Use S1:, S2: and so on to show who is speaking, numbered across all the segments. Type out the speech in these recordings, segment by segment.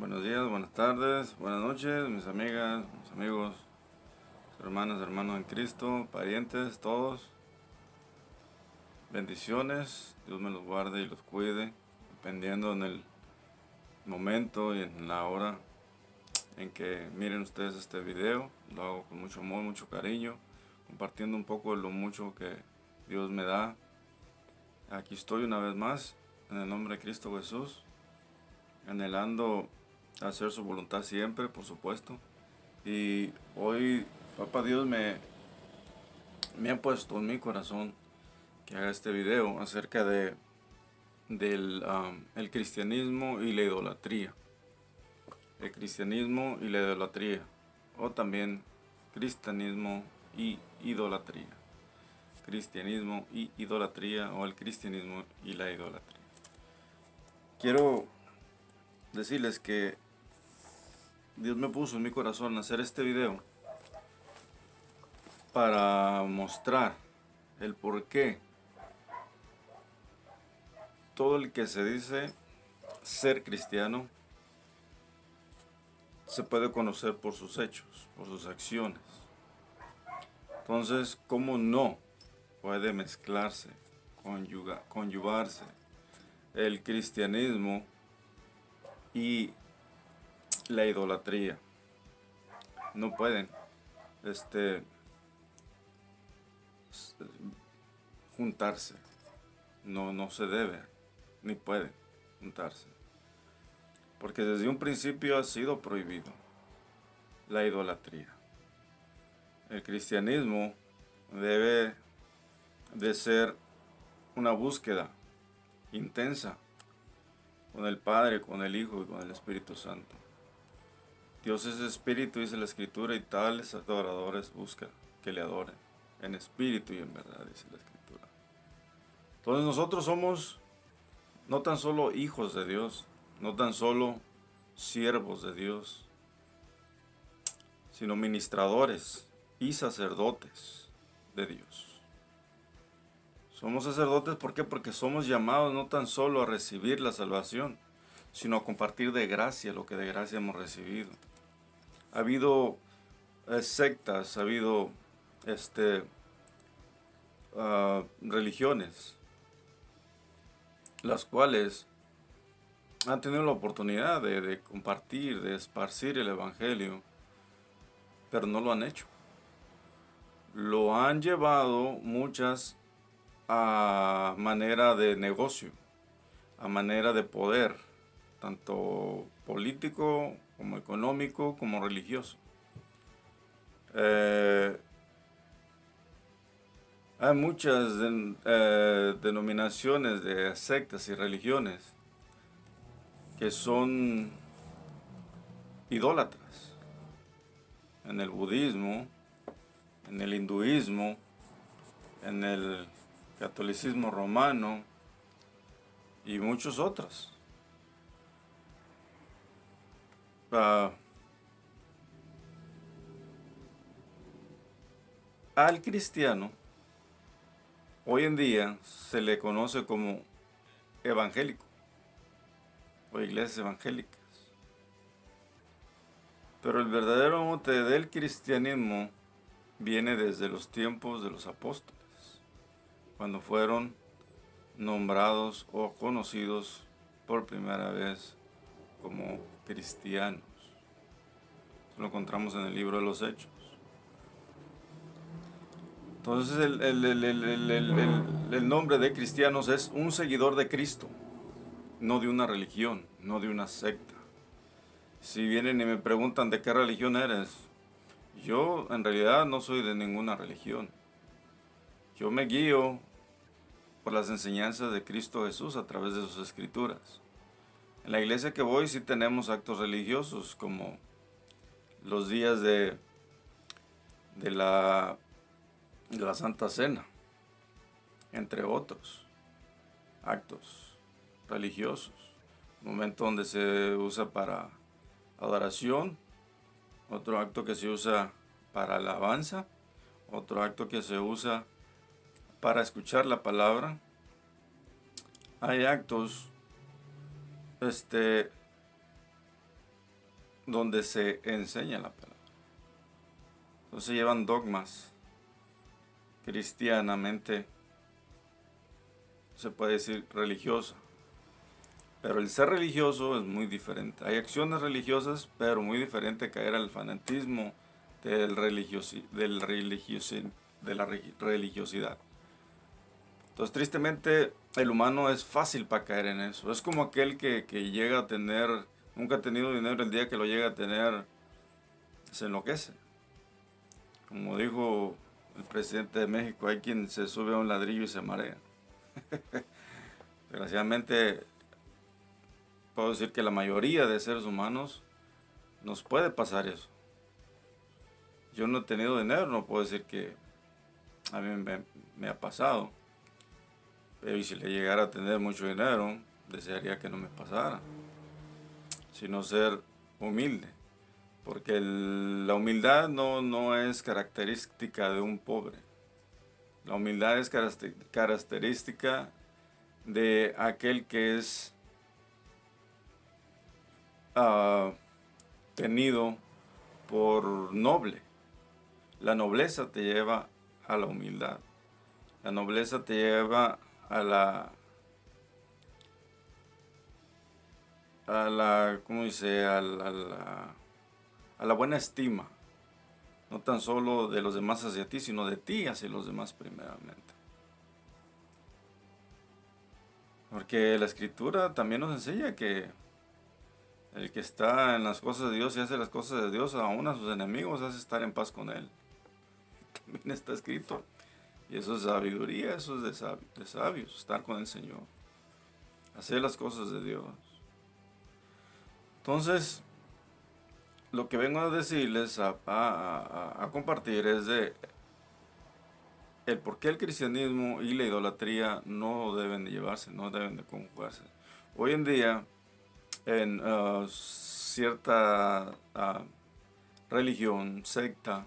S1: Buenos días, buenas tardes, buenas noches, mis amigas, mis amigos, hermanas, hermanos en Cristo, parientes, todos. Bendiciones, Dios me los guarde y los cuide, dependiendo en el momento y en la hora en que miren ustedes este video. Lo hago con mucho amor, mucho cariño, compartiendo un poco de lo mucho que Dios me da. Aquí estoy una vez más, en el nombre de Cristo Jesús, anhelando hacer su voluntad siempre, por supuesto. Y hoy, Papá Dios me ha puesto en mi corazón que haga este video acerca del el cristianismo y la idolatría. El cristianismo y la idolatría. O también cristianismo y idolatría. Cristianismo y idolatría, o el cristianismo y la idolatría. Quiero decirles que Dios me puso en mi corazón hacer este video para mostrar el por qué todo el que se dice ser cristiano se puede conocer por sus hechos, por sus acciones. Entonces, ¿cómo no puede mezclarse, conyugarse el cristianismo y la idolatría? No pueden juntarse. No se debe, ni pueden juntarse. Porque desde un principio ha sido prohibido la idolatría. El cristianismo debe de ser una búsqueda intensa con el Padre, con el Hijo y con el Espíritu Santo. Dios es espíritu, dice la Escritura, y tales adoradores busca que le adoren en espíritu y en verdad, dice la Escritura. Entonces nosotros somos no tan solo hijos de Dios, no tan solo siervos de Dios, sino ministradores y sacerdotes de Dios. Somos sacerdotes, ¿por qué? Porque somos llamados no tan solo a recibir la salvación, sino a compartir de gracia lo que de gracia hemos recibido. Ha habido sectas, ha habido religiones, las cuales han tenido la oportunidad de compartir, de esparcir el Evangelio, pero no lo han hecho. Lo han llevado muchas a manera de negocio, a manera de poder, tanto político como económico como religioso. Hay muchas denominaciones de sectas y religiones que son idólatras. En el budismo, en el hinduismo, en el catolicismo romano y muchos otros. Al cristiano hoy en día se le conoce como evangélico o iglesias evangélicas. Pero el verdadero mote del cristianismo viene desde los tiempos de los apóstoles, cuando fueron nombrados o conocidos por primera vez como cristianos. Lo encontramos en el libro de los Hechos. Entonces el nombre de cristianos es un seguidor de Cristo, no de una religión, no de una secta. Si vienen y me preguntan de qué religión eres, yo en realidad no soy de ninguna religión. Yo me guío por las enseñanzas de Cristo Jesús a través de sus escrituras. En la iglesia que voy sí tenemos actos religiosos como los días de la Santa Cena, entre otros actos religiosos. Momento donde se usa para adoración, otro acto que se usa para alabanza, otro acto que se usa para escuchar la palabra. Hay actos donde se enseña la palabra. Entonces llevan dogmas cristianamente, se puede decir religiosa. Pero el ser religioso es muy diferente. Hay acciones religiosas, pero muy diferente caer al fanatismo de la religiosidad. Entonces, tristemente, el humano es fácil para caer en eso. Es como aquel que llega a tener, nunca ha tenido dinero, el día que lo llega a tener, se enloquece. Como dijo el presidente de México, hay quien se sube a un ladrillo y se marea. Desgraciadamente, puedo decir que la mayoría de seres humanos nos puede pasar eso. Yo no he tenido dinero, no puedo decir que a mí me ha pasado. Pero y si le llegara a tener mucho dinero, desearía que no me pasara. Sino ser humilde. Porque la humildad no es característica de un pobre. La humildad es característica de aquel que es tenido por noble. La nobleza te lleva a la humildad. La nobleza te lleva a ¿cómo dice? A la buena estima. No tan solo de los demás hacia ti, sino de ti hacia los demás primeramente. Porque la Escritura también nos enseña que el que está en las cosas de Dios y hace las cosas de Dios, aún a sus enemigos, hace estar en paz con Él. También está escrito. Y eso es sabiduría, eso es de sabios, estar con el Señor. Hacer las cosas de Dios. Entonces, lo que vengo a decirles, a compartir, es de el por qué el cristianismo y la idolatría no deben de llevarse, no deben de conjugarse. Hoy en día, en cierta religión, secta,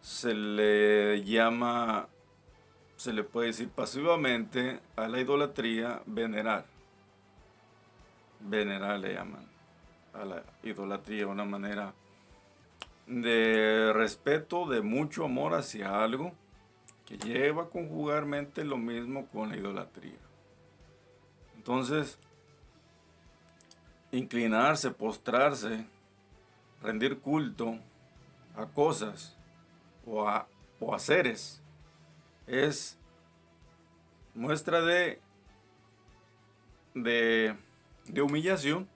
S1: se le llama, se le puede decir pasivamente a la idolatría venerar. Venerar le llaman a la idolatría, una manera de respeto, de mucho amor hacia algo que lleva conjugarmente lo mismo con la idolatría. Entonces, inclinarse, postrarse, rendir culto a cosas o a seres es muestra de humillación,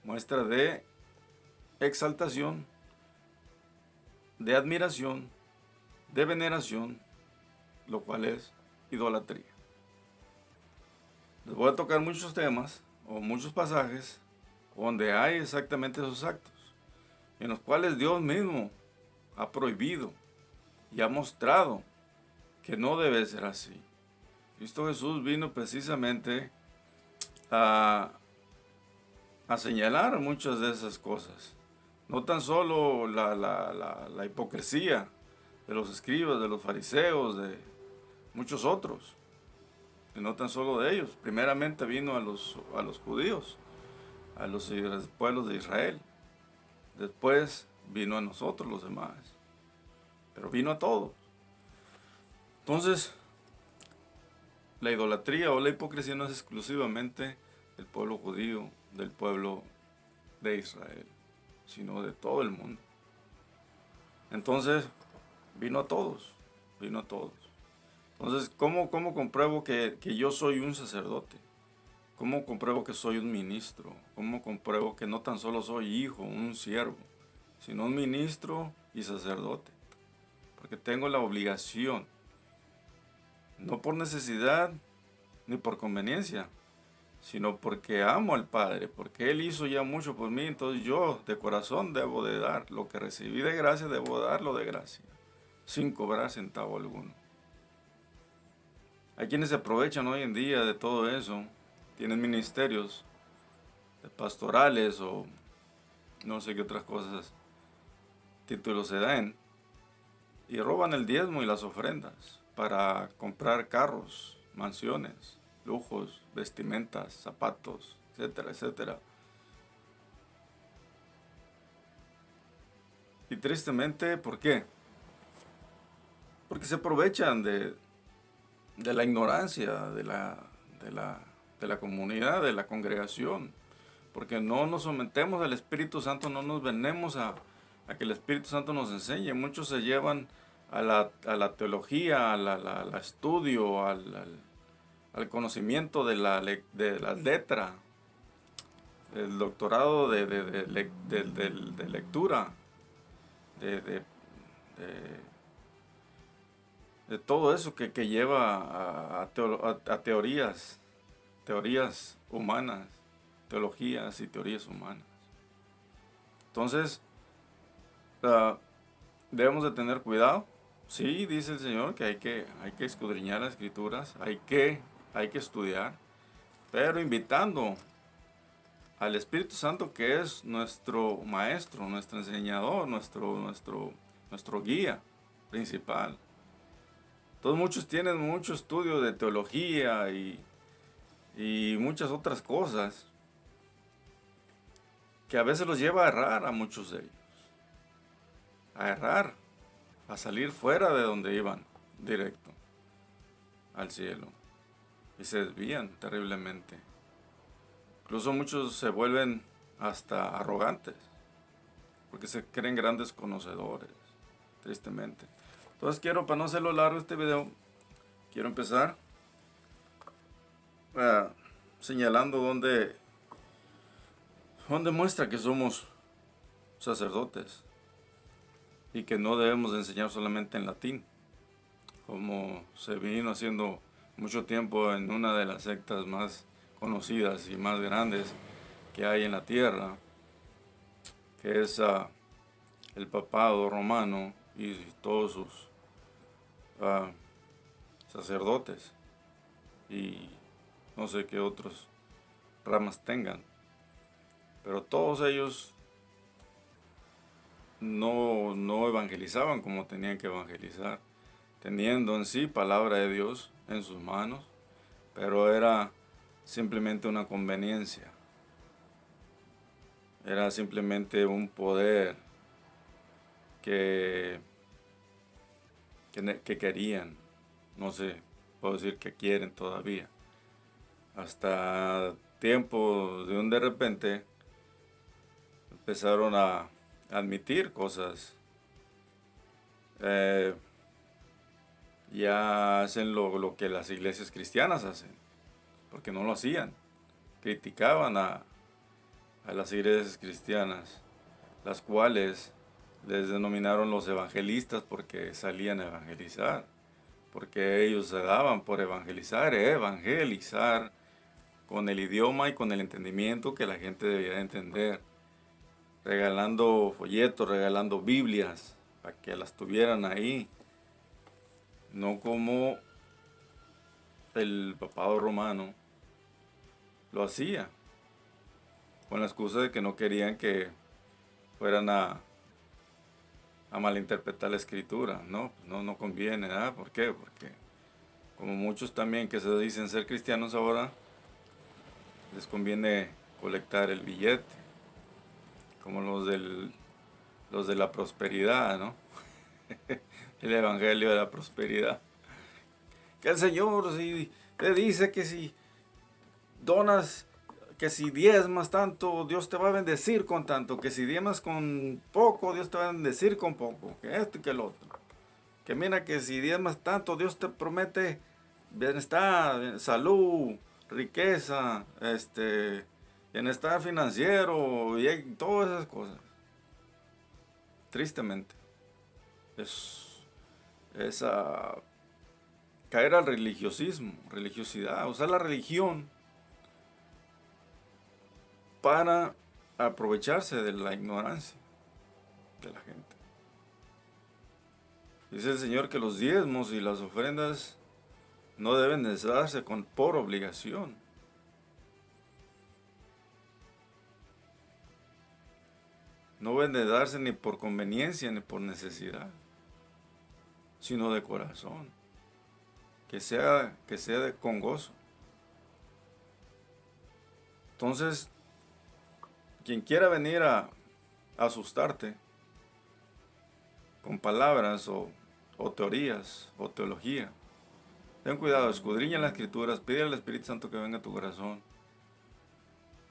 S1: muestra de exaltación, de admiración, de veneración, lo cual es idolatría. Les voy a tocar muchos temas o muchos pasajes donde hay exactamente esos actos, en los cuales Dios mismo ha prohibido y ha mostrado que no debe ser así. Cristo Jesús vino precisamente a señalar muchas de esas cosas. No tan solo la hipocresía de los escribas, de los fariseos, de muchos otros, y no tan solo de ellos. Primeramente vino a los judíos, a los pueblos de Israel. Después vino a nosotros los demás. Pero vino a todos. Entonces, la idolatría o la hipocresía no es exclusivamente del pueblo judío, del pueblo de Israel, sino de todo el mundo. Entonces, vino a todos, vino a todos. Entonces, ¿cómo compruebo que yo soy un sacerdote? ¿Cómo compruebo que soy un ministro? ¿Cómo compruebo que no tan solo soy hijo, un siervo, sino un ministro y sacerdote? Porque tengo la obligación, no por necesidad ni por conveniencia, sino porque amo al Padre, porque Él hizo ya mucho por mí, entonces yo de corazón debo de dar. Lo que recibí de gracia, debo darlo de gracia, sin cobrar centavo alguno. Hay quienes se aprovechan hoy en día de todo eso, tienen ministerios pastorales o no sé qué otras cosas, títulos se dan, y roban el diezmo y las ofrendas para comprar carros, mansiones, lujos, vestimentas, zapatos, etcétera, etcétera. Y tristemente, ¿por qué? Porque se aprovechan de la ignorancia de la comunidad, de la congregación. Porque no nos sometemos al Espíritu Santo, no nos venemos a que el Espíritu Santo nos enseñe. Muchos se llevan a la teología, al estudio, al conocimiento de la letra, el doctorado de lectura, de, de- de- de todo eso que lleva a teorías humanas, teologías y teorías humanas. Entonces, ah, debemos de tener cuidado. Sí, dice el Señor que hay que escudriñar las escrituras, hay que estudiar, pero invitando al Espíritu Santo, que es nuestro maestro, nuestro enseñador, nuestro guía principal. Todos muchos tienen mucho estudio de teología y muchas otras cosas que a veces los lleva a errar a muchos de ellos, a errar, a salir fuera de donde iban, directo al cielo, y se desvían terriblemente. Incluso muchos se vuelven hasta arrogantes, porque se creen grandes conocedores, tristemente. Entonces quiero, para no hacerlo largo este video, quiero empezar ah, señalando donde muestra que somos sacerdotes y que no debemos de enseñar solamente en latín, como se vino haciendo mucho tiempo en una de las sectas más conocidas y más grandes que hay en la tierra, que es el papado romano y todos sus ah, sacerdotes y no sé qué otros ramas tengan, pero todos ellos no evangelizaban como tenían que evangelizar, teniendo en sí palabra de Dios en sus manos, pero era simplemente una conveniencia, era simplemente un poder que, que querían, no sé, puedo decir que quieren todavía. Hasta tiempo de repente empezaron a admitir cosas. Ya hacen lo que las iglesias cristianas hacen, porque no lo hacían. Criticaban a las iglesias cristianas, las cuales les denominaron los evangelistas porque salían a evangelizar, porque ellos se daban por evangelizar con el idioma y con el entendimiento que la gente debía de entender, regalando folletos, regalando Biblias, para que las tuvieran ahí, no como el papado romano lo hacía, con la excusa de que no querían que fueran a malinterpretar la escritura. No, no conviene, ¿ah? ¿Por qué? Porque como muchos también que se dicen ser cristianos ahora, les conviene colectar el billete, como los de la prosperidad, ¿no? El evangelio de la prosperidad. Que el Señor si te dice que si donas, que si diezmas tanto, Dios te va a bendecir con tanto, que si diezmas con poco, Dios te va a bendecir con poco, que esto y que el otro. Que mira que si diezmas tanto, Dios te promete bienestar, salud, riqueza, bienestar financiero y todas esas cosas. Tristemente, es caer al religiosismo, religiosidad, usar la religión para aprovecharse de la ignorancia de la gente. Dice el Señor que los diezmos y las ofrendas no deben de darse por obligación. No deben de darse ni por conveniencia ni por necesidad, sino de corazón. Que sea con gozo. Entonces, quien quiera venir a asustarte, con palabras o teorías o teología. Ten cuidado, escudriña las escrituras, pide al Espíritu Santo que venga a tu corazón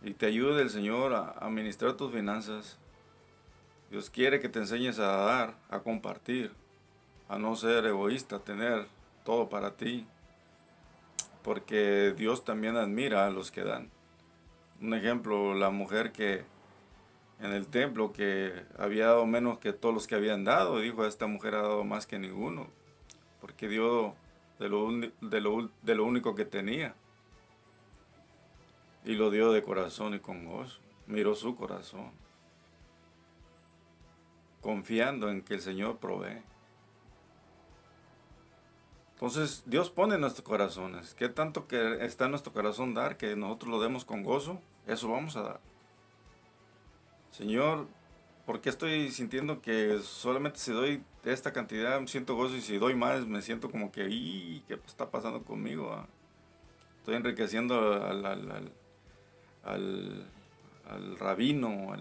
S1: y te ayude el Señor a administrar tus finanzas. Dios quiere que te enseñes a dar, a compartir, a no ser egoísta, a tener todo para ti, porque Dios también admira a los que dan. Un ejemplo, la mujer que en el templo que había dado menos que todos los que habían dado, dijo, esta mujer ha dado más que ninguno, porque dio de lo único que tenía, y lo dio de corazón y con gozo. Miró su corazón, confiando en que el Señor provee. Entonces Dios pone en nuestros corazones, ¿qué tanto que está en nuestro corazón dar, que nosotros lo demos con gozo? Eso vamos a dar. Señor, ¿por qué estoy sintiendo que solamente si doy esta cantidad me siento gozo, y si doy más me siento como que, ¿qué está pasando conmigo? Estoy enriqueciendo al rabino,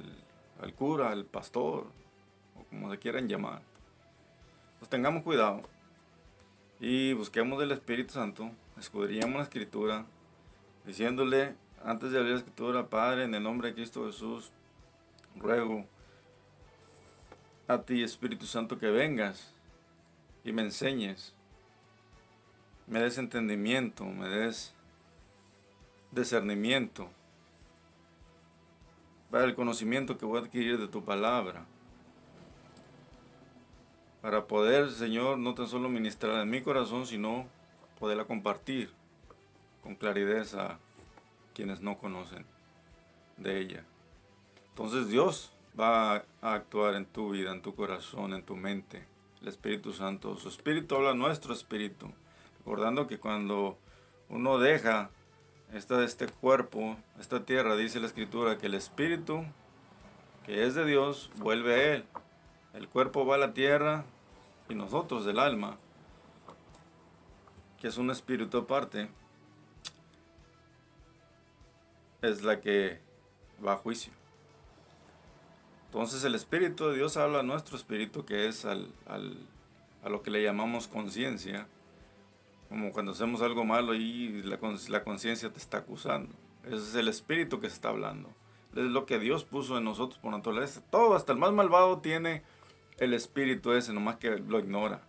S1: al cura, al pastor, o como se quieran llamar. Pues tengamos cuidado y busquemos del Espíritu Santo, escudriñemos la Escritura, diciéndole antes de abrir la Escritura: Padre, en el nombre de Cristo Jesús, ruego a ti, Espíritu Santo, que vengas y me enseñes, me des entendimiento, me des discernimiento para el conocimiento que voy a adquirir de tu palabra, para poder, Señor, no tan solo ministrar en mi corazón, sino poderla compartir con claridad a quienes no conocen de ella. Entonces Dios va a actuar en tu vida, en tu corazón, en tu mente. El Espíritu Santo, su Espíritu habla a nuestro espíritu, recordando que cuando uno deja este cuerpo, esta tierra, dice la Escritura, que el Espíritu, que es de Dios, vuelve a Él. El cuerpo va a la tierra y nosotros, el alma, que es un espíritu aparte, es la que va a juicio. Entonces el Espíritu de Dios habla a nuestro espíritu, que es a lo que le llamamos conciencia, como cuando hacemos algo malo y la conciencia te está acusando. Ese es el Espíritu que se está hablando. Es lo que Dios puso en nosotros por naturaleza. Todo, hasta el más malvado tiene el espíritu ese, nomás que lo ignora.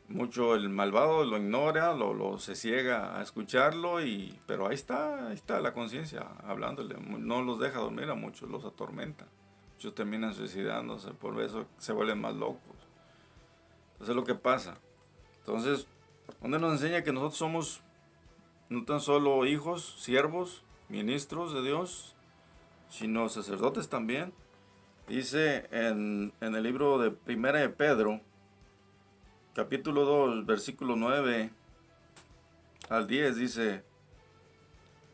S1: Mucho el malvado lo ignora, se ciega a escucharlo, pero ahí está la conciencia hablándole. No los deja dormir a muchos, los atormenta. Muchos terminan suicidándose, por eso se vuelven más locos. Entonces es lo que pasa. Entonces, donde nos enseña que nosotros somos no tan solo hijos, siervos, ministros de Dios, sino sacerdotes también. Dice en el libro de Primera de Pedro, capítulo 2, versículo 9 al 10, dice: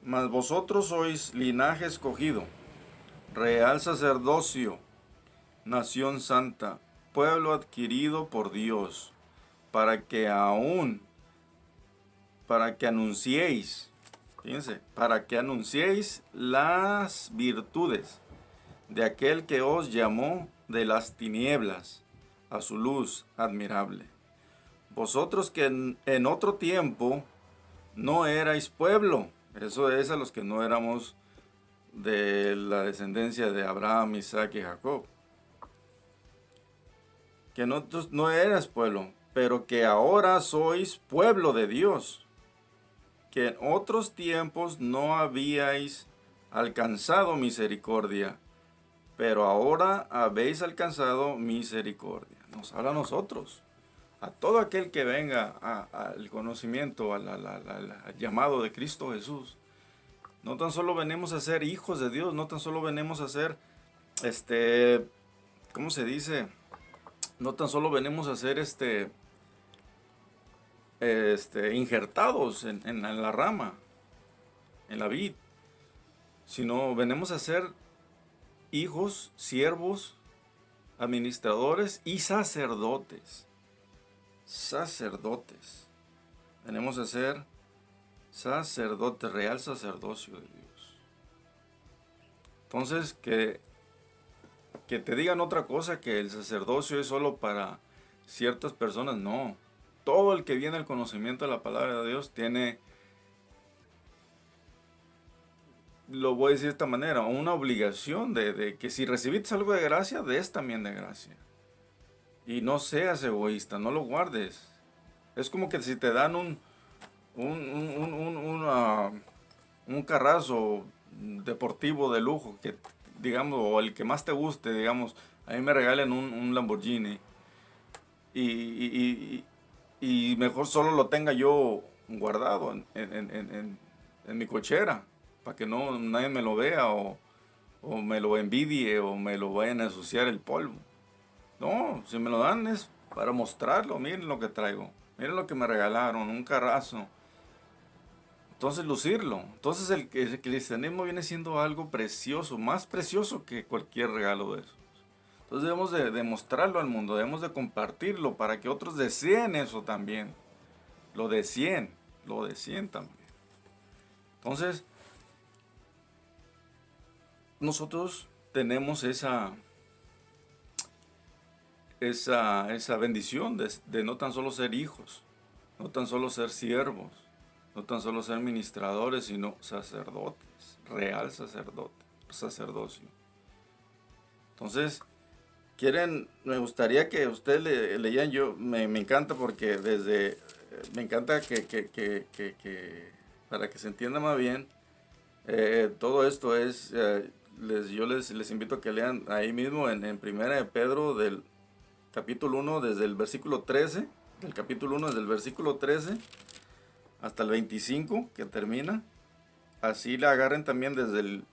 S1: Mas vosotros sois linaje escogido, real sacerdocio, nación santa, pueblo adquirido por Dios, para que anunciéis, fíjense, para que anunciéis las virtudes de aquel que os llamó de las tinieblas a su luz admirable. Vosotros que en otro tiempo no erais pueblo, eso es a los que no éramos de la descendencia de Abraham, Isaac y Jacob, que no eras pueblo, pero que ahora sois pueblo de Dios, que en otros tiempos no habíais alcanzado misericordia, pero ahora habéis alcanzado misericordia. Nos habla a nosotros, a todo aquel que venga al conocimiento, al llamado de Cristo Jesús. No tan solo venimos a ser hijos de Dios, no tan solo venimos a ser, ¿cómo se dice? No tan solo venimos a ser, injertados en la rama, en la vid, sino venimos a ser hijos, siervos, administradores y sacerdotes. Sacerdotes. Venimos a ser sacerdote, real sacerdocio de Dios. Entonces, que que te digan otra cosa, que el sacerdocio es solo para ciertas personas, no. Todo el que viene al conocimiento de la palabra de Dios tiene, lo voy a decir de esta manera, una obligación de que si recibiste algo de gracia, des también de gracia. Y no seas egoísta, no lo guardes. Es como que si te dan un carrazo deportivo de lujo, que digamos, o el que más te guste, digamos, a mí me regalen un Lamborghini y, y mejor solo lo tenga yo guardado en mi cochera, para que no nadie me lo vea o me lo envidie o me lo vayan a ensuciar el polvo. No, si me lo dan es para mostrarlo, miren lo que traigo, miren lo que me regalaron, un carrazo. Entonces lucirlo. Entonces el cristianismo viene siendo algo precioso, más precioso que cualquier regalo de esos. Entonces debemos de demostrarlo al mundo, debemos de compartirlo para que otros deseen eso también. Lo deseen también. Entonces, nosotros tenemos esa bendición de no tan solo ser hijos, no tan solo ser siervos, no tan solo ser ministradores, sino sacerdotes, real sacerdocio. Entonces, me gustaría que ustedes leían, me encanta porque me encanta para que se entienda más bien, todo esto es, yo les invito a que lean ahí mismo en Primera de Pedro del capítulo 1, desde el versículo 13, del capítulo 1 desde el versículo 13 hasta el 25 que termina. Así la agarren también desde el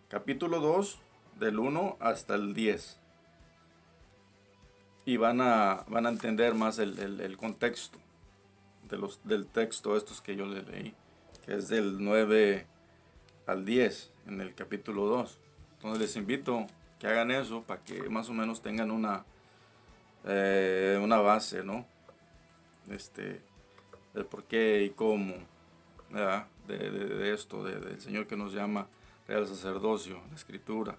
S1: capítulo 2, del 1 hasta el 10. Y van a entender más el contexto del texto estos que yo les leí, que es del 9 al 10 en el capítulo 2. Entonces les invito que hagan eso para que más o menos tengan una base, ¿no? El por qué y cómo, ¿verdad? De esto, del Señor que nos llama real sacerdocio, la Escritura.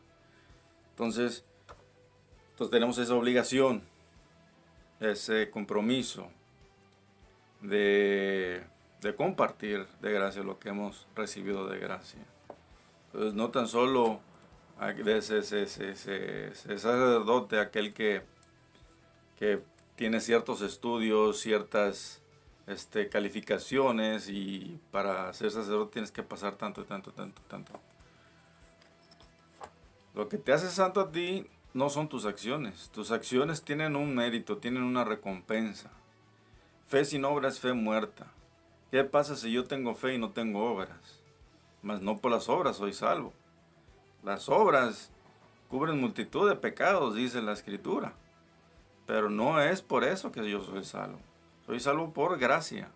S1: Entonces tenemos esa obligación, ese compromiso de compartir de gracia lo que hemos recibido de gracia. Entonces no tan solo ese sacerdote, aquel que tiene ciertos estudios, ciertas calificaciones, y para ser sacerdote tienes que pasar tanto. Lo que te hace santo a ti no son tus acciones. Tus acciones tienen un mérito, tienen una recompensa. Fe sin obra es fe muerta. ¿Qué pasa si yo tengo fe y no tengo obras? Mas no por las obras soy salvo. Las obras cubren multitud de pecados, dice la Escritura. Pero no es por eso que yo soy salvo. Soy salvo por gracia,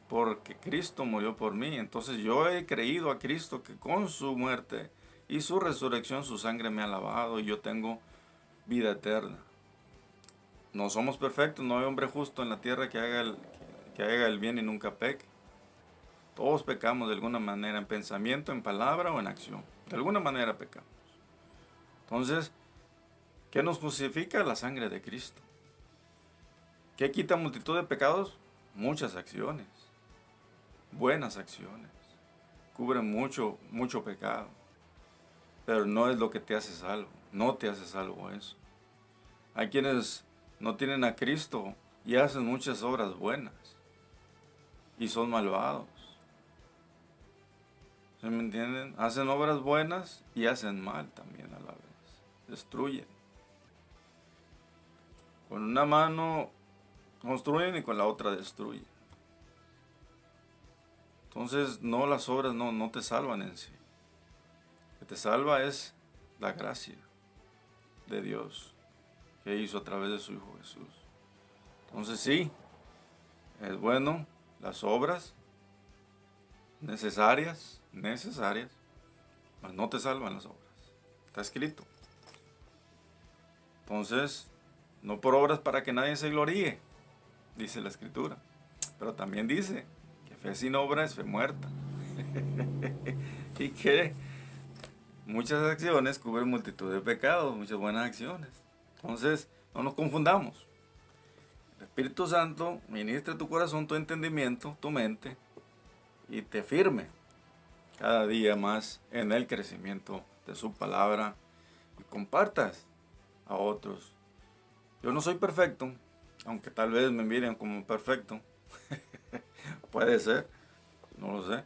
S1: porque Cristo murió por mí. Entonces yo he creído a Cristo, que con su muerte y su resurrección su sangre me ha lavado y yo tengo vida eterna. No somos perfectos, no hay hombre justo en la tierra que haga el bien y nunca peque. Todos pecamos de alguna manera, en pensamiento, en palabra o en acción. De alguna manera pecamos. Entonces, ¿qué nos justifica? La sangre de Cristo. ¿Qué quita multitud de pecados? Muchas acciones, buenas acciones. Cubren mucho pecado. Pero no es lo que te hace salvo. No te hace salvo eso. Hay quienes no tienen a Cristo y hacen muchas obras buenas y son malvados. ¿Se me entienden? Hacen obras buenas y hacen mal también a la vez. Destruyen. Con una mano construyen y con la otra destruyen. Entonces, no, las obras no te salvan en sí. Lo que te salva es la gracia de Dios que hizo a través de su Hijo Jesús. Entonces sí, es bueno las obras necesarias, mas no te salvan las obras. Está escrito. Entonces, no por obras para que nadie se gloríe, dice la Escritura. Pero también dice que fe sin obra es fe muerta. Y que muchas acciones cubren multitud de pecados, muchas buenas acciones. Entonces, no nos confundamos. El Espíritu Santo ministra tu corazón, tu entendimiento, tu mente, y te firme cada día más en el crecimiento de su palabra y compartas a otros. Yo no soy perfecto, aunque tal vez me miren como perfecto. Puede ser, no lo sé,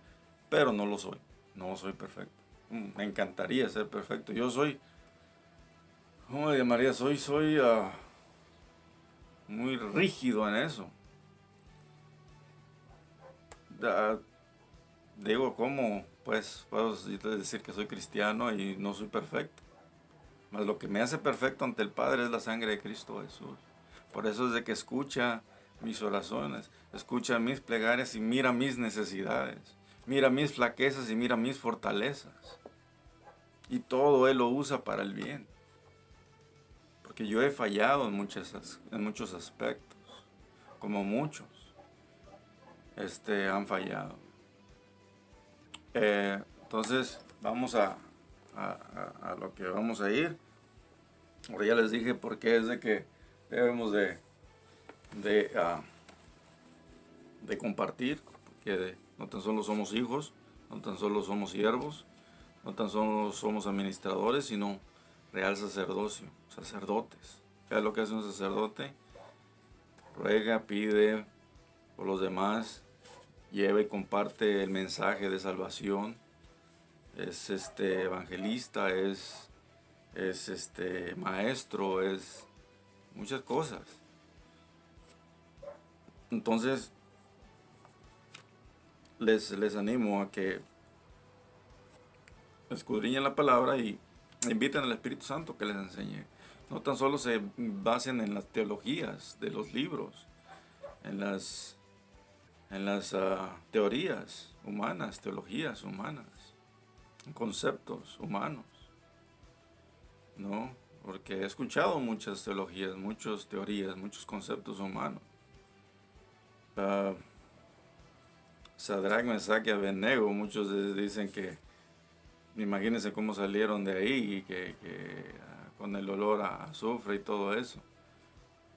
S1: pero no lo soy. No soy perfecto. Me encantaría ser perfecto. Yo soy, ¿cómo le llamaría? Soy muy rígido en eso. Ah, digo, ¿cómo? Pues puedo decir que soy cristiano y no soy perfecto. Mas lo que me hace perfecto ante el Padre es la sangre de Cristo Jesús. Por eso es de que escucha mis oraciones, escucha mis plegarias y mira mis necesidades, mira mis flaquezas y mira mis fortalezas. Y todo Él lo usa para el bien. Porque yo he fallado en muchos aspectos, como muchos han fallado. Entonces vamos a lo que vamos a ir. Ahora ya les dije por qué es de que debemos de compartir, porque no tan solo somos hijos, no tan solo somos siervos, no tan solo somos administradores, sino real sacerdocio, sacerdotes. ¿Qué es lo que hace un sacerdote? Ruega, pide por los demás, lleva y comparte el mensaje de salvación, es evangelista, es maestro, es muchas cosas. Entonces les animo a que escudriñen la palabra y inviten al Espíritu Santo que les enseñe. No tan solo se basen en las teologías de los libros, en las teorías humanas, teologías humanas, en conceptos humanos, ¿no? Porque he escuchado muchas teologías, muchas teorías, muchos conceptos humanos. Sadrach, Mesach y Abednego, muchos dicen que, imagínense cómo salieron de ahí, con el olor a azufre y todo eso.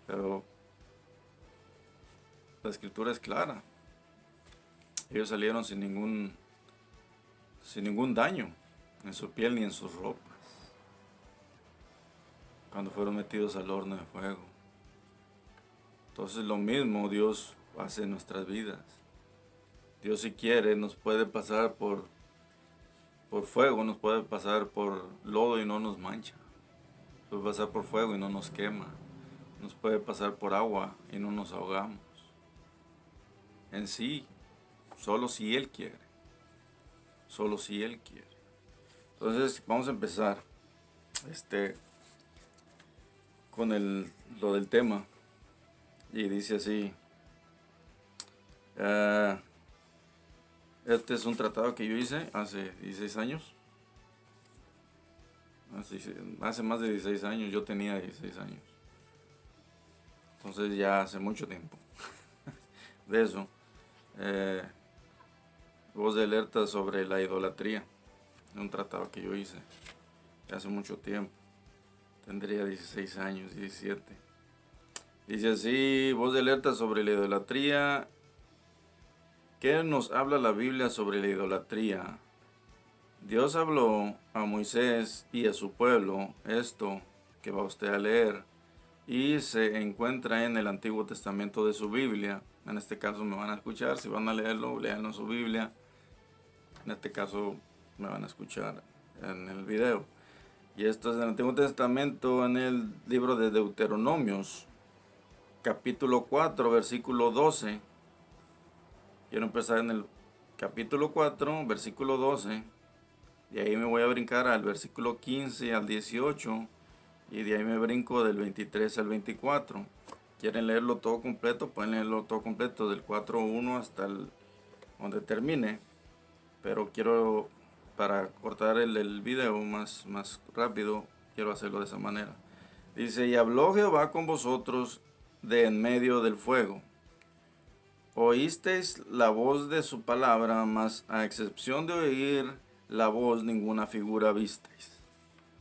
S1: Pero la escritura es clara. Ellos salieron sin ningún daño en su piel ni en sus ropas, cuando fueron metidos al horno de fuego. Entonces lo mismo Dios hace en nuestras vidas. Dios, si quiere, nos puede pasar por fuego, nos puede pasar por lodo y no nos mancha. Puede pasar por fuego y no nos quema. Nos puede pasar por agua y no nos ahogamos. En sí, solo si Él quiere. Solo si Él quiere. Entonces vamos a empezar con lo del tema. Y dice así. Este es un tratado que yo hice hace 16 años. Hace más de 16 años, yo tenía 16 años. Entonces ya hace mucho tiempo de eso. Voz de alerta sobre la idolatría. Un tratado que yo hice hace mucho tiempo. Tendría 16 años, 17. Dice así, voz de alerta sobre la idolatría. ¿Qué nos habla la Biblia sobre la idolatría? Dios habló a Moisés y a su pueblo esto que va usted a leer y se encuentra en el Antiguo Testamento de su Biblia. En este caso me van a escuchar, si van a leerlo, léanlo en su Biblia. En este caso me van a escuchar en el video. Y esto es en el Antiguo Testamento, en el libro de Deuteronomios, capítulo 4, versículo 12. Quiero empezar en el capítulo 4, versículo 12. De ahí me voy a brincar al versículo 15 al 18. Y de ahí me brinco del 23 al 24. ¿Quieren leerlo todo completo? Pueden leerlo todo completo, del 4.1 hasta donde termine. Pero quiero, para cortar el video más rápido, quiero hacerlo de esa manera. Dice, y habló Jehová con vosotros de en medio del fuego. Oísteis la voz de su palabra, mas a excepción de oír la voz, ninguna figura visteis.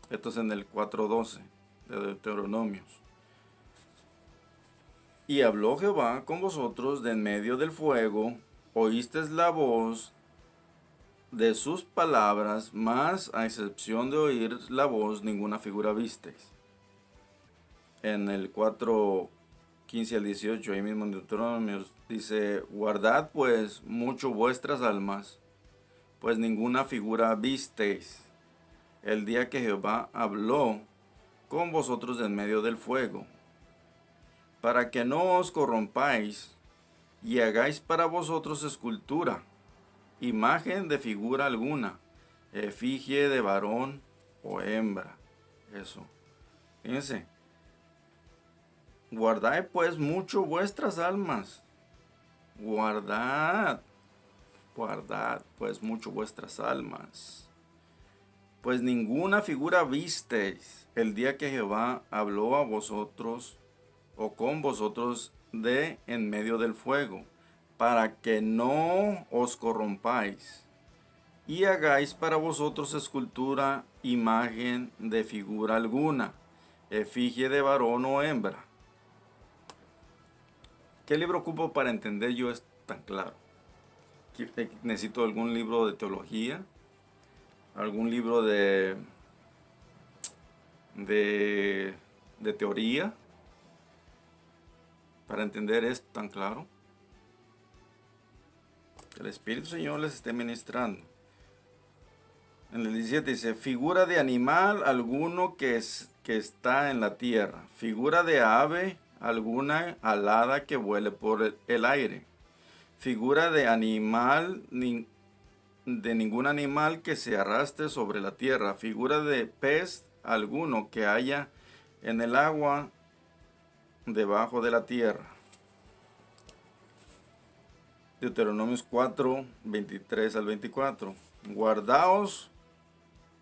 S1: Esto es en el 4:12 de Deuteronomios. Y habló Jehová con vosotros de en medio del fuego, oísteis la voz de sus palabras, mas a excepción de oír la voz, ninguna figura visteis. En el 4:15 al 18, ahí mismo en Deuteronomio, dice, guardad pues mucho vuestras almas, pues ninguna figura visteis, el día que Jehová habló con vosotros en medio del fuego, para que no os corrompáis y hagáis para vosotros escultura, imagen de figura alguna, efigie de varón o hembra. Eso. Fíjense. Guardad pues mucho vuestras almas. Guardad pues mucho vuestras almas. Pues ninguna figura visteis el día que Jehová habló a vosotros o con vosotros de en medio del fuego, para que no os corrompáis y hagáis para vosotros escultura, imagen de figura alguna, efigie de varón o hembra. ¿Qué libro ocupo para entender yo esto tan claro? ¿Necesito algún libro de teología? ¿Algún libro de teoría? Para entender esto tan claro. Que el Espíritu Señor les esté ministrando. En el 17 dice, figura de animal alguno que está en la tierra, figura de ave alguna alada que vuele por el aire, figura de animal, de ningún animal que se arrastre sobre la tierra, figura de pez alguno que haya en el agua debajo de la tierra. Deuteronomios 4, 23 al 24. Guardaos,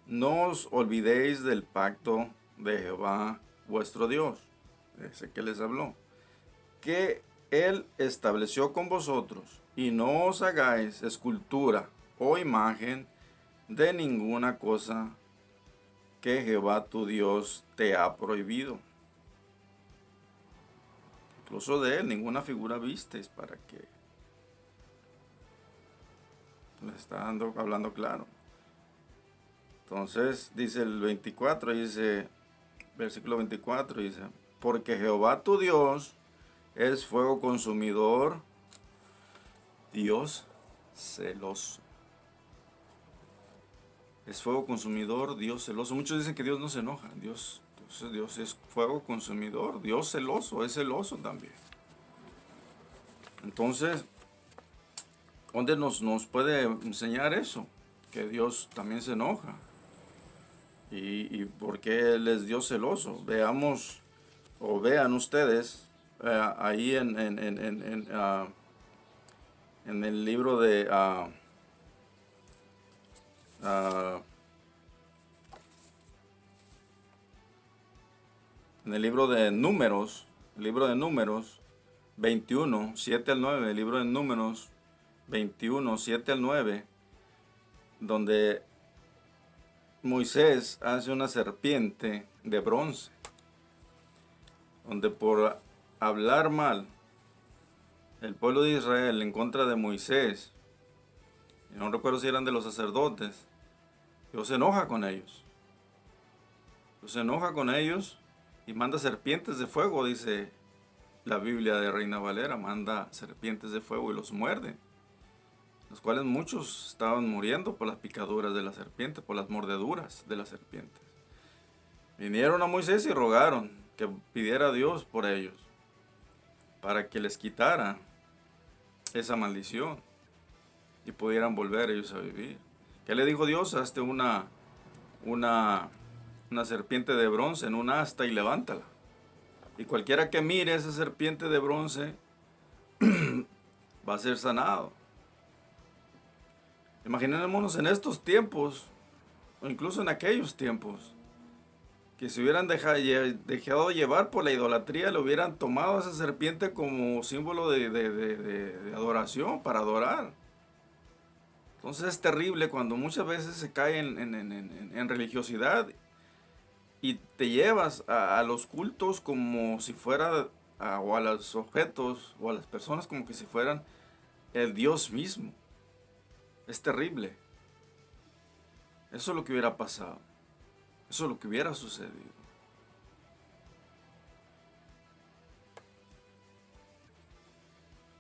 S1: no os olvidéis del pacto de Jehová vuestro Dios, ese que les habló, que él estableció con vosotros, y no os hagáis escultura o imagen de ninguna cosa que Jehová tu Dios te ha prohibido. Incluso de él ninguna figura visteis, para que le está hablando claro. Entonces dice el 24, dice, versículo 24, dice, porque Jehová tu Dios es fuego consumidor, Dios celoso. Es fuego consumidor, Dios celoso. Muchos dicen que Dios no se enoja. Dios es fuego consumidor, Dios celoso, es celoso también. Entonces, ¿dónde nos puede enseñar eso? Que Dios también se enoja. ¿Y por qué Él es Dios celoso? Veamos, o vean ustedes, ahí en el libro de en el libro de Números, 21, 7 al 9, el libro de Números 21, 7 al 9, donde Moisés hace una serpiente de bronce, donde por hablar mal el pueblo de Israel en contra de Moisés, y no recuerdo si eran de los sacerdotes, Dios se enoja con ellos. Dios se enoja con ellos y manda serpientes de fuego, dice la Biblia de Reina Valera, manda serpientes de fuego y los muerden, los cuales muchos estaban muriendo por las picaduras de la serpiente, por las mordeduras de las serpientes. Vinieron a Moisés y rogaron que pidiera a Dios por ellos, para que les quitara esa maldición y pudieran volver ellos a vivir. ¿Qué le dijo Dios? Hazte una serpiente de bronce en un asta y levántala. Y cualquiera que mire esa serpiente de bronce va a ser sanado. Imaginémonos en estos tiempos, o incluso en aquellos tiempos, que se hubieran dejado llevar por la idolatría, le hubieran tomado a esa serpiente como símbolo de adoración, para adorar. Entonces es terrible cuando muchas veces se cae en religiosidad y te llevas a los cultos como si fuera, o a los objetos o a las personas como que si fueran el Dios mismo. Es terrible. Eso es lo que hubiera pasado. Eso es lo que hubiera sucedido.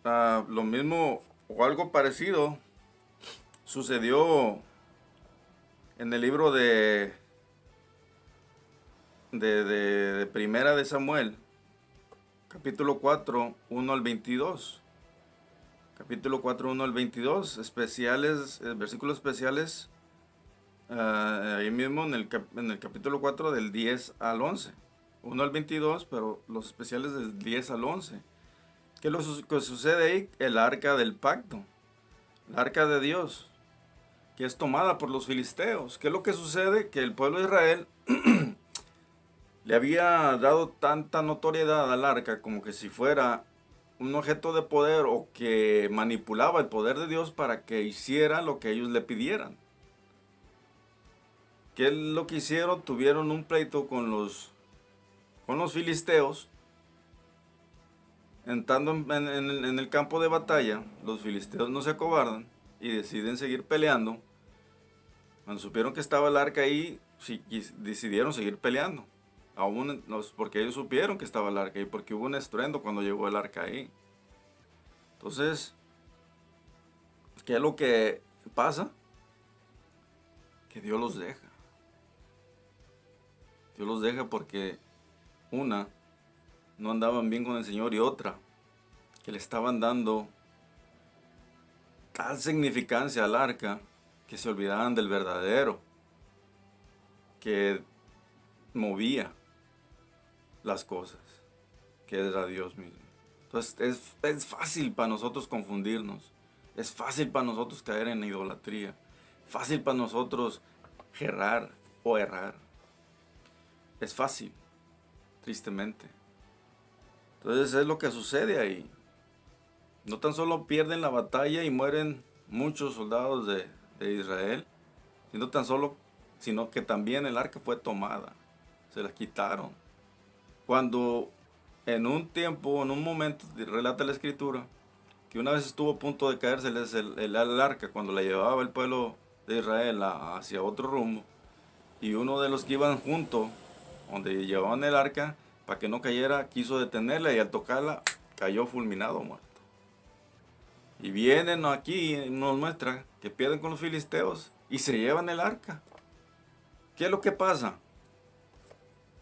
S1: Lo mismo o algo parecido sucedió en el libro de Primera de Samuel, capítulo 4, 1 al 22. Capítulo 4, 1 al 22, especiales, versículos especiales, ahí mismo en el capítulo 4 del 10 al 11. 1 al 22, pero los especiales del 10 al 11. ¿Qué es lo que sucede ahí? El arca del pacto, el arca de Dios, que es tomada por los filisteos. ¿Qué es lo que sucede? Que el pueblo de Israel le había dado tanta notoriedad al arca como que si fuera un objeto de poder o que manipulaba el poder de Dios para que hiciera lo que ellos le pidieran. ¿Qué es lo que hicieron? Tuvieron un pleito con los filisteos. Entrando en el campo de batalla, los filisteos no se acobardan y deciden seguir peleando. Cuando supieron que estaba el arca ahí, sí, decidieron seguir peleando. Aún porque ellos supieron que estaba el arca ahí, porque hubo un estruendo cuando llegó el arca ahí. Entonces, ¿qué es lo que pasa? Que Dios los deja. Dios los deja porque una, no andaban bien con el Señor, y otra, que le estaban dando tal significancia al arca que se olvidaban del verdadero, que movía las cosas, que era Dios mismo. Entonces es fácil para nosotros confundirnos, es fácil para nosotros caer en idolatría, fácil para nosotros errar o errar. Es fácil, tristemente. Entonces es lo que sucede ahí. No tan solo pierden la batalla y mueren muchos soldados de Israel, sino que también el arca fue tomada, se la quitaron. Cuando en un tiempo, en un momento, relata la escritura, que una vez estuvo a punto de caerse el arca cuando la llevaba el pueblo de Israel hacia otro rumbo, y uno de los que iban junto, donde llevaban el arca, para que no cayera, quiso detenerla y al tocarla cayó fulminado, muerto. Y vienen aquí y nos muestra que pierden con los filisteos y se llevan el arca. ¿Qué es lo que pasa?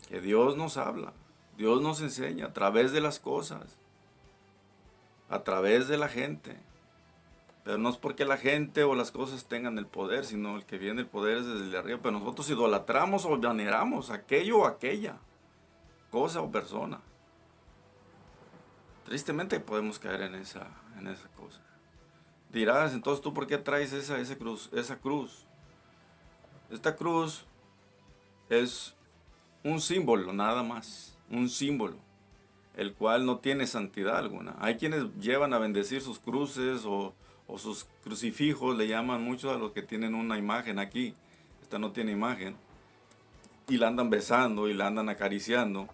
S1: Que Dios nos habla, Dios nos enseña a través de las cosas, a través de la gente. Pero no es porque la gente o las cosas tengan el poder, sino el que viene el poder es desde arriba. Pero nosotros idolatramos o veneramos aquello o aquella cosa o persona. Tristemente podemos caer en esa cosa. Dirás, entonces tú por qué traes esa cruz. Esta cruz es un símbolo, nada más. Un símbolo, el cual no tiene santidad alguna. Hay quienes llevan a bendecir sus cruces o sus crucifijos, le llaman mucho a los que tienen una imagen aquí. Esta no tiene imagen. Y la andan besando y la andan acariciando.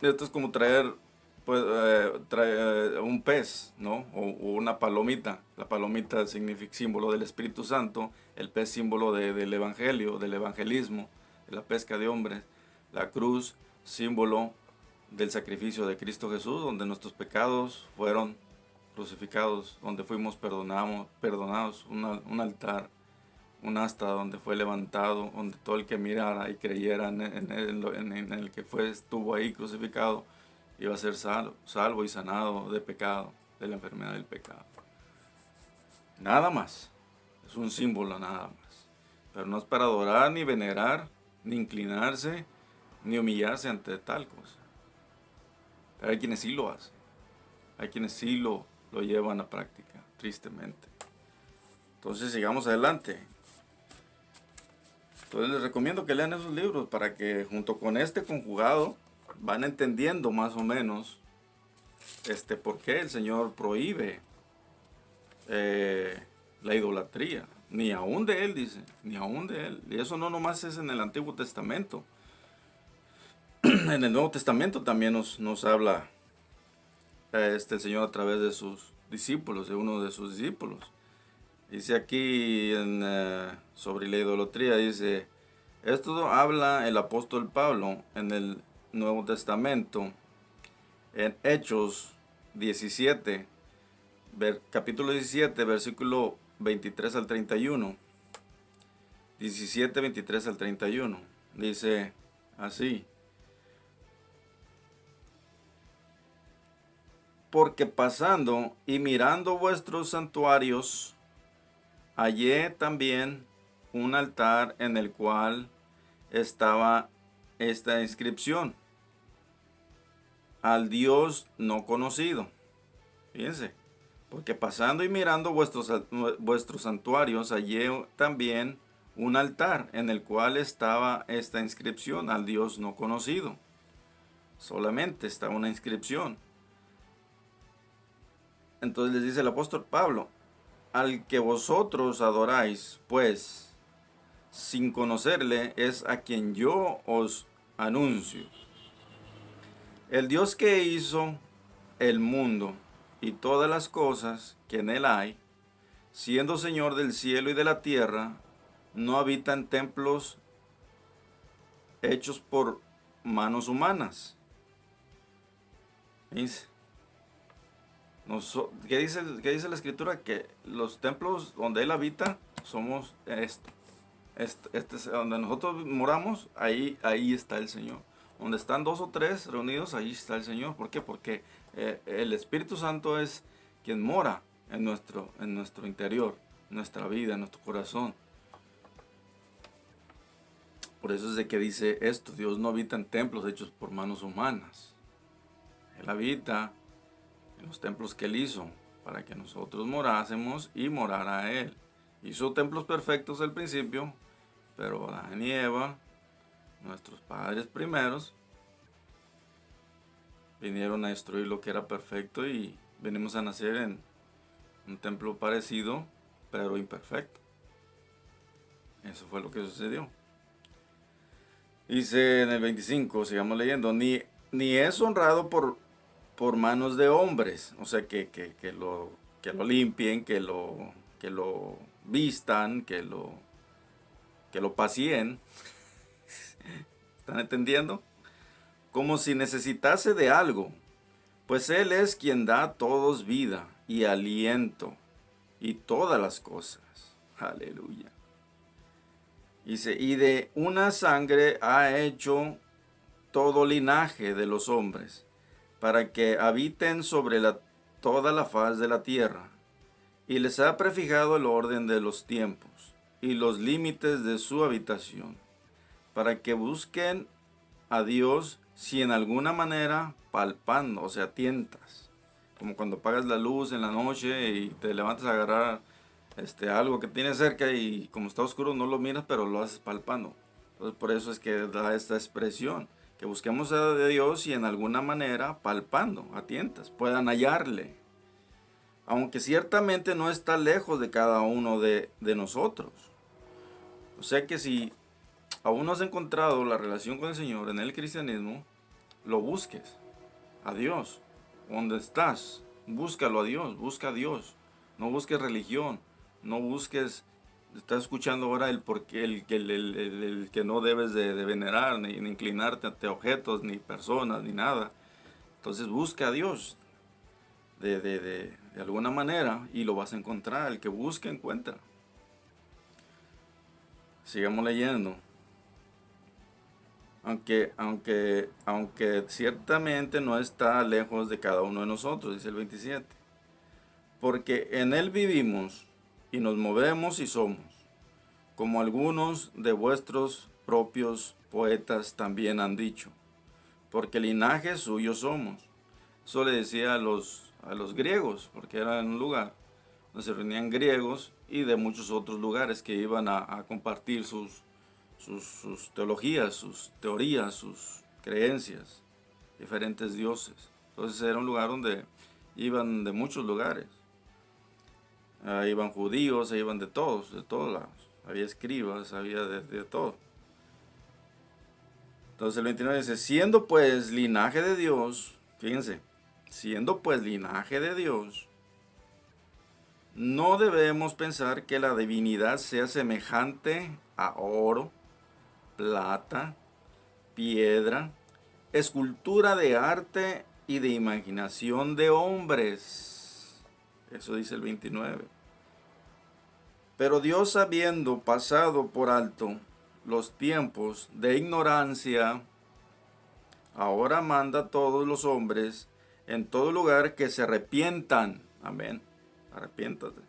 S1: Esto es como traer pues, un pez, ¿no? O una palomita. La palomita significa símbolo del Espíritu Santo. El pez símbolo del evangelio, del evangelismo, de la pesca de hombres. La cruz, símbolo del sacrificio de Cristo Jesús, donde nuestros pecados fueron crucificados, donde fuimos perdonados, un altar, un asta donde fue levantado, donde todo el que mirara y creyera en el que estuvo ahí crucificado, iba a ser salvo y sanado de pecado, de la enfermedad del pecado. Nada más, es un símbolo nada más, pero no es para adorar, ni venerar, ni inclinarse, ni humillarse ante tal cosa. Pero hay quienes sí lo hacen, hay quienes sí lo llevan a práctica, tristemente. Entonces sigamos adelante. Entonces les recomiendo que lean esos libros para que junto con este conjugado van entendiendo más o menos por qué el Señor prohíbe la idolatría, ni aún de él, dice, ni aún de él. Y eso no nomás es en el Antiguo Testamento. En el Nuevo Testamento también nos habla el Señor a través de sus discípulos, de uno de sus discípulos. Dice aquí sobre la idolatría, dice, esto habla el apóstol Pablo en el Nuevo Testamento, en Hechos 17, capítulo 17, versículo 23 al 31. 17, 23 al 31. Dice así. Porque pasando y mirando vuestros santuarios, hallé también un altar en el cual estaba esta inscripción: al Dios no conocido. Fíjense, porque pasando y mirando vuestros santuarios, hallé también un altar en el cual estaba esta inscripción: al Dios no conocido. Solamente está una inscripción. Entonces les dice el apóstol Pablo: al que vosotros adoráis, pues, sin conocerle, es a quien yo os anuncio. El Dios que hizo el mundo y todas las cosas que en él hay, siendo Señor del cielo y de la tierra, no habita en templos hechos por manos humanas. ¿Qué dice la escritura? Que los templos donde él habita somos esto. Donde nosotros moramos, ahí está el Señor. Donde están dos o tres reunidos, ahí está el Señor. ¿Por qué? Porque el Espíritu Santo es quien mora en nuestro interior, en nuestra vida, en nuestro corazón. Por eso es de que dice esto: Dios no habita en templos hechos por manos humanas. Él habita en los templos que él hizo para que nosotros morásemos y morara él. Hizo templos perfectos al principio, pero Adán y Eva, nuestros padres primeros, vinieron a destruir lo que era perfecto y venimos a nacer en un templo parecido, pero imperfecto. Eso fue lo que sucedió. Dice en el 25, sigamos leyendo, ni es honrado por manos de hombres, o sea, que lo limpien, que lo vistan, que lo pacien. ¿Están entendiendo? Como si necesitase de algo, pues Él es quien da a todos vida y aliento y todas las cosas. Aleluya. Dice, y de una sangre ha hecho todo linaje de los hombres, para que habiten sobre toda la faz de la tierra, y les ha prefijado el orden de los tiempos y los límites de su habitación, para que busquen a Dios si en alguna manera palpando, o sea, tientas, como cuando apagas la luz en la noche y te levantas a agarrar algo que tienes cerca y como está oscuro no lo miras, pero lo haces palpando. Entonces por eso es que da esta expresión, que busquemos a Dios y en alguna manera palpando, a tientas, puedan hallarle. Aunque ciertamente no está lejos de cada uno de nosotros. O sea que si aún no has encontrado la relación con el Señor en el cristianismo, lo busques a Dios. Donde estás, búscalo a Dios, busca a Dios. No busques religión, no busques, estás escuchando ahora el que no debes de venerar, ni inclinarte ante objetos, ni personas, ni nada. Entonces busca a Dios de alguna manera y lo vas a encontrar. El que busca, encuentra. Sigamos leyendo. Aunque ciertamente no está lejos de cada uno de nosotros, dice el 27. Porque en Él vivimos y nos movemos y somos, como algunos de vuestros propios poetas también han dicho, porque linaje suyo somos. Eso le decía a los griegos, porque era en un lugar donde se reunían griegos y de muchos otros lugares que iban a compartir sus teologías, sus teorías, sus creencias, diferentes dioses. Entonces era un lugar donde iban de muchos lugares. Iban judíos, iban de todos lados. Había escribas, había de todo. Entonces el 29 dice, siendo pues linaje de Dios, fíjense, siendo pues linaje de Dios, no debemos pensar que la divinidad sea semejante a oro, plata, piedra, escultura de arte y de imaginación de hombres. Eso dice el 29. Pero Dios, habiendo pasado por alto los tiempos de ignorancia, ahora manda a todos los hombres en todo lugar que se arrepientan. Amén. Arrepiéntate.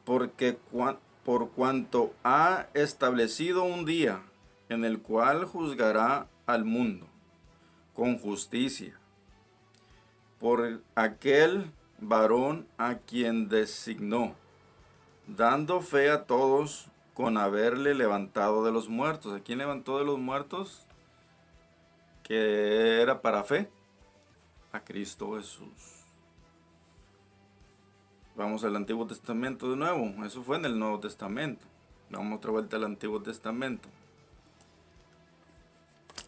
S1: Porque por cuanto ha establecido un día en el cual juzgará al mundo con justicia por aquel varón a quien designó, dando fe a todos con haberle levantado de los muertos. ¿A quién levantó de los muertos? Que era para fe, a Cristo Jesús. Vamos al Antiguo Testamento de nuevo. Eso fue en el Nuevo Testamento. Vamos otra vuelta al Antiguo Testamento.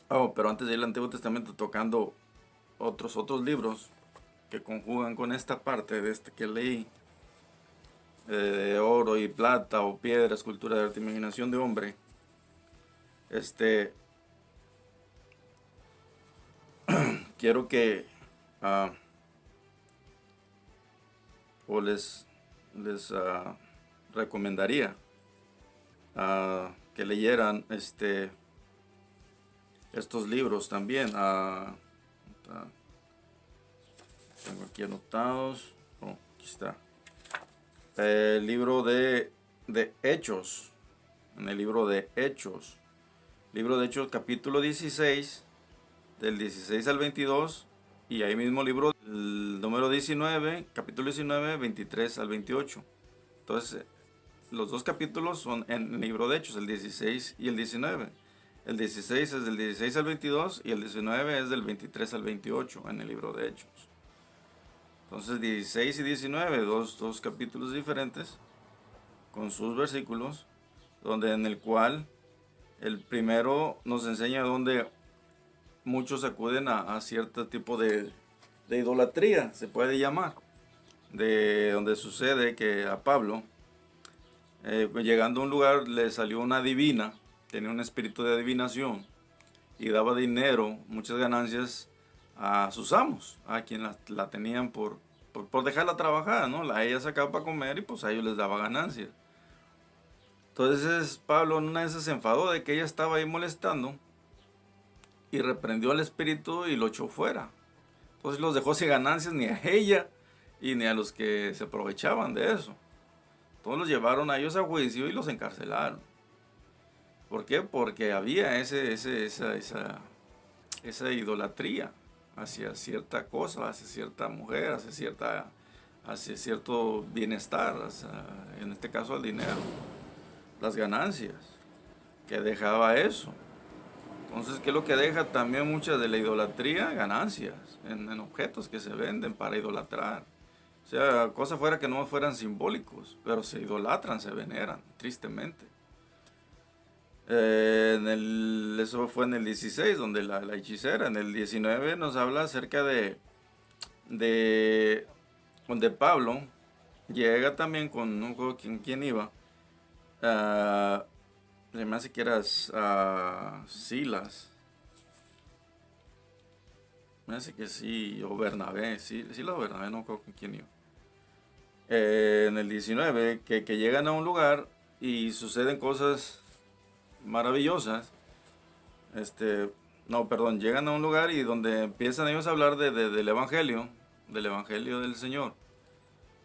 S1: Oh, pero antes de ir al Antiguo Testamento, tocando otros libros que conjugan con esta parte de este que leí, de oro y plata o piedra, escultura de arte, imaginación de hombre. Quiero que o les recomendaría que leyeran estos libros también. Tengo aquí anotados. Oh, aquí está. El libro de Hechos. En el libro de Hechos. Libro de Hechos, capítulo 16, del 16 al 22. Y ahí mismo libro, el número 19, capítulo 19, 23 al 28. Entonces, los dos capítulos son en el libro de Hechos, el 16 y el 19. El 16 es del 16 al 22 y el 19 es del 23 al 28 en el libro de Hechos. Entonces 16 y 19, dos capítulos diferentes con sus versículos, donde en el cual el primero nos enseña donde muchos acuden a cierto tipo de idolatría, se puede llamar, de donde sucede que a Pablo, llegando a un lugar, le salió una divina, tenía un espíritu de adivinación y daba dinero, muchas ganancias a sus amos, a quien la tenían por dejarla trabajar, ¿no? Ella sacaba para comer y pues a ellos les daba ganancias. Entonces Pablo en una vez se enfadó de que ella estaba ahí molestando y reprendió al espíritu y lo echó fuera. Entonces los dejó sin ganancias ni a ella y ni a los que se aprovechaban de eso. Todos los llevaron a ellos a juicio y los encarcelaron. ¿Por qué? Porque había esa idolatría hacia cierta cosa, hacia cierta mujer, hacia cierto bienestar, en este caso el dinero, las ganancias que dejaba eso. Entonces, ¿qué es lo que deja también mucha de la idolatría? Ganancias en objetos que se venden para idolatrar. O sea, cosas fuera que no fueran simbólicos, pero se idolatran, se veneran, tristemente. Eso fue en el 16, donde la hechicera. En el 19 nos habla acerca de donde Pablo llega también con, no recuerdo quién iba. Se me hace que era Silas. Me hace que sí, o Bernabé, Silas o Bernabé, no recuerdo con quién iba. En el 19, que llegan a un lugar y suceden cosas maravillosas. Llegan a un lugar y donde empiezan ellos a hablar del evangelio del Señor.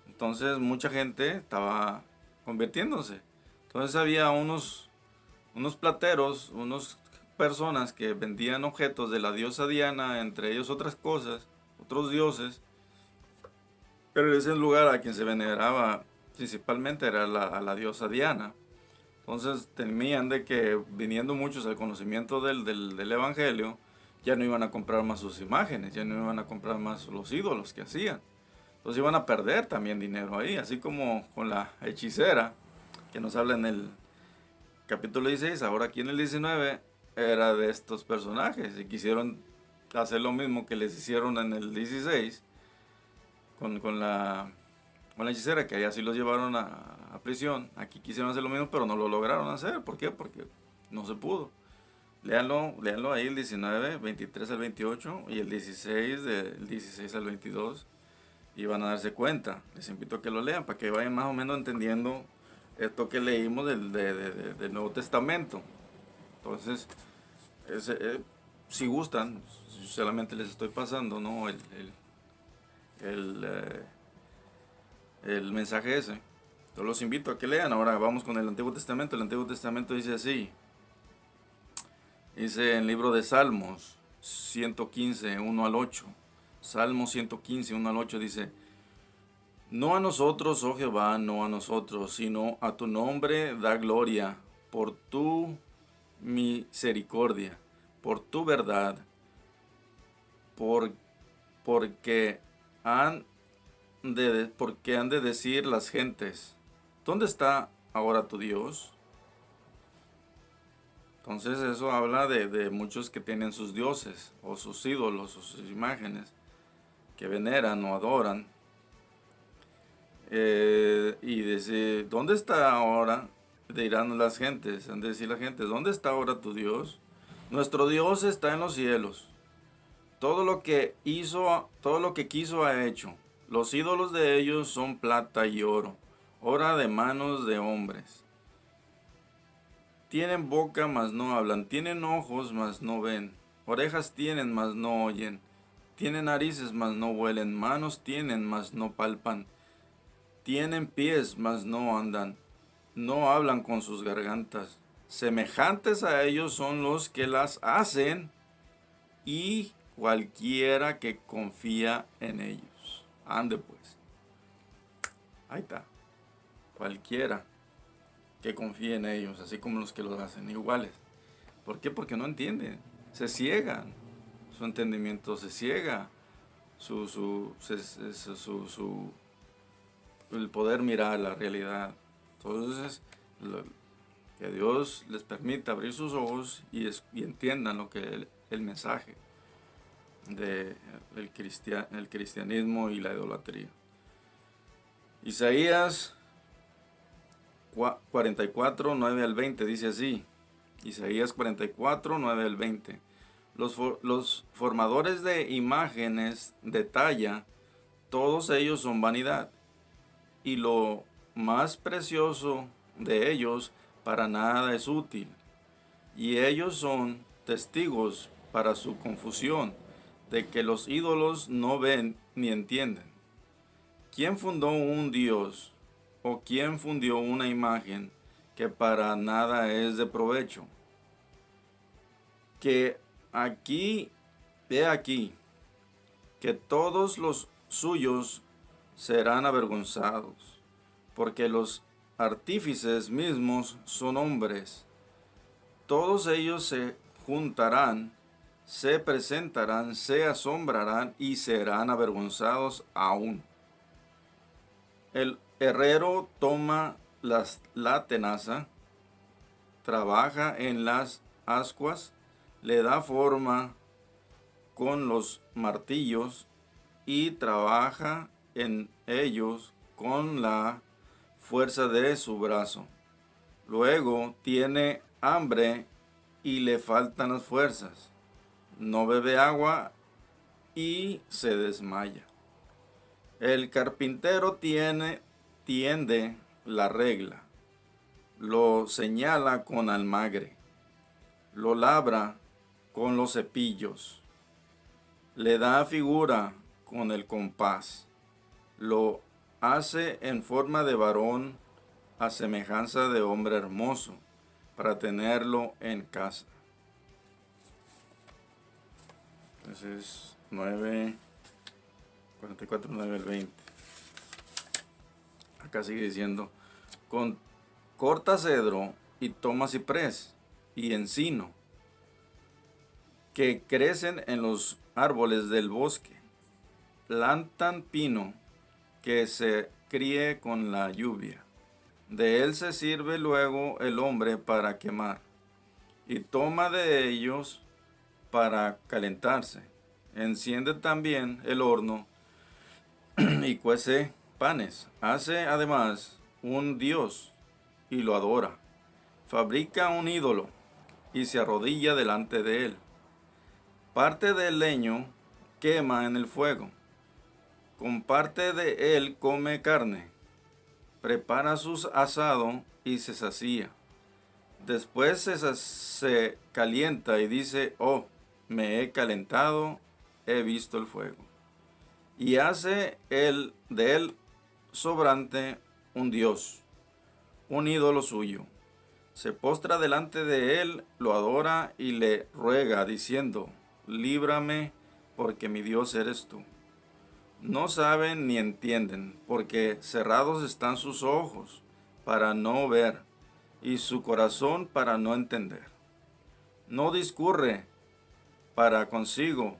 S1: Entonces mucha gente estaba convirtiéndose. Entonces había unos plateros, unas personas que vendían objetos de la diosa Diana, entre ellos otras cosas, otros dioses. Pero ese lugar a quien se veneraba principalmente era a la diosa Diana. Entonces temían de que viniendo muchos al conocimiento del evangelio, ya no iban a comprar más sus imágenes, ya no iban a comprar más los ídolos que hacían. Entonces iban a perder también dinero ahí, así como con la hechicera, que nos habla en el capítulo 16, ahora aquí en el 19, era de estos personajes y quisieron hacer lo mismo que les hicieron en el 16 con la hechicera, que allá sí los llevaron a prisión. Aquí quisieron hacer lo mismo, pero no lo lograron hacer. ¿Por qué? Porque no se pudo. Léanlo ahí el 19, 23 al 28 y el 16, del 16 al 22, y van a darse cuenta. Les invito a que lo lean para que vayan más o menos entendiendo esto que leímos del Nuevo Testamento. Entonces, si gustan, solamente les estoy pasando, ¿no? el, eh, el mensaje ese. Yo los invito a que lean. Ahora vamos con el Antiguo Testamento. El Antiguo Testamento dice así. Dice en el libro de Salmos 115, 1 al 8. Salmo 115, 1 al 8 dice: No a nosotros, oh Jehová, no a nosotros, sino a tu nombre da gloria, por tu misericordia, por tu verdad, por, porque porque han de decir las gentes, ¿dónde está ahora tu Dios? Entonces eso habla de muchos que tienen sus dioses, o sus ídolos, o sus imágenes, que veneran o adoran. Y decir, ¿dónde está ahora? Dirán las gentes, han de decir las gentes, ¿dónde está ahora tu Dios? Nuestro Dios está en los cielos. Todo lo que hizo, todo lo que quiso ha hecho. Los ídolos de ellos son plata y oro, obra de manos de hombres. Tienen boca, mas no hablan. Tienen ojos, mas no ven. Orejas tienen, mas no oyen. Tienen narices, mas no huelen. Manos tienen, mas no palpan. Tienen pies, mas no andan. No hablan con sus gargantas. Semejantes a ellos son los que las hacen, y cualquiera que confía en ellos. Ande pues. Ahí está. Cualquiera que confíe en ellos, así como los que los hacen, iguales. ¿Por qué? Porque no entienden. Se ciegan. Su entendimiento se ciega. El poder mirar la realidad. Entonces, que Dios les permita abrir sus ojos y entiendan lo que el mensaje del el cristianismo y la idolatría. Isaías 44, 9 al 20 dice así. Isaías 44, 9 al 20. Los formadores de imágenes de talla, todos ellos son vanidad, y lo más precioso de ellos para nada es útil, y ellos son testigos para su confusión, de que los ídolos no ven ni entienden. ¿Quién fundó un Dios, o quién fundió una imagen que para nada es de provecho? Que he aquí, que todos los suyos serán avergonzados, porque los artífices mismos son hombres. Todos ellos se juntarán, se presentarán, se asombrarán y serán avergonzados aún. El herrero toma la tenaza, trabaja en las ascuas, le da forma con los martillos y trabaja en ellos con la fuerza de su brazo. Luego tiene hambre y le faltan las fuerzas. No bebe agua y se desmaya. El carpintero tiende la regla, lo señala con almagre, lo labra con los cepillos, le da figura con el compás, lo hace en forma de varón a semejanza de hombre hermoso, para tenerlo en casa. Entonces, 44, 9 al 20. Acá sigue diciendo: corta cedro y toma ciprés y encino, que crecen en los árboles del bosque. Plantan pino que se críe con la lluvia. De él se sirve luego el hombre para quemar, y toma de ellos para calentarse. Enciende también el horno y cuece panes. Hace además un dios y lo adora. Fabrica un ídolo y se arrodilla delante de él. Parte del leño quema en el fuego. Con parte de él come carne. Prepara su asado y se sacía. Después se calienta y dice, oh, me he calentado, he visto el fuego. Y hace de él sobrante un dios, un ídolo suyo. Se postra delante de él, lo adora y le ruega, diciendo, líbrame, porque mi Dios eres tú. No saben ni entienden, porque cerrados están sus ojos para no ver, y su corazón para no entender. No discurre para consigo,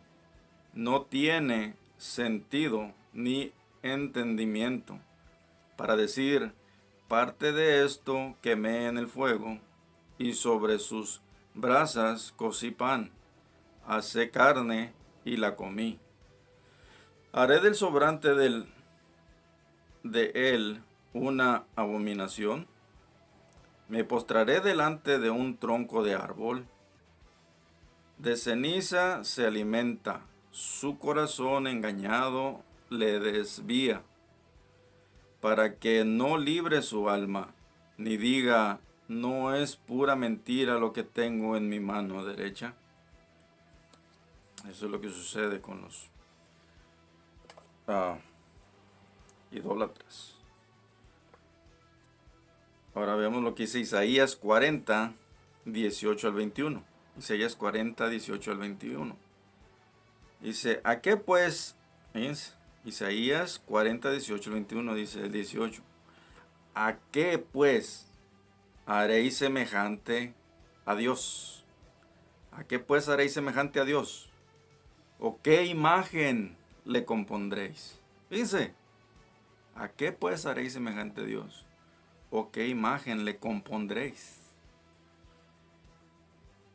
S1: no tiene sentido ni entendimiento, para decir, parte de esto quemé en el fuego, y sobre sus brasas cocí pan, asé carne y la comí. Haré del sobrante de él una abominación. Me postraré delante de un tronco de árbol. De ceniza se alimenta, su corazón engañado le desvía, para que no libre su alma, ni diga, no es pura mentira lo que tengo en mi mano derecha. Eso es lo que sucede con los idólatras. Ahora veamos lo que dice Isaías 40, 18 al 21. Isaías 40, 18 al 21. Dice, ¿a qué pues? Fíjense, Isaías 40, 18 al 21 dice el 18. ¿A qué pues haréis semejante a Dios? ¿A qué pues haréis semejante a Dios? ¿O qué imagen le compondréis? Fíjense, ¿a qué pues haréis semejante a Dios? ¿O qué imagen le compondréis?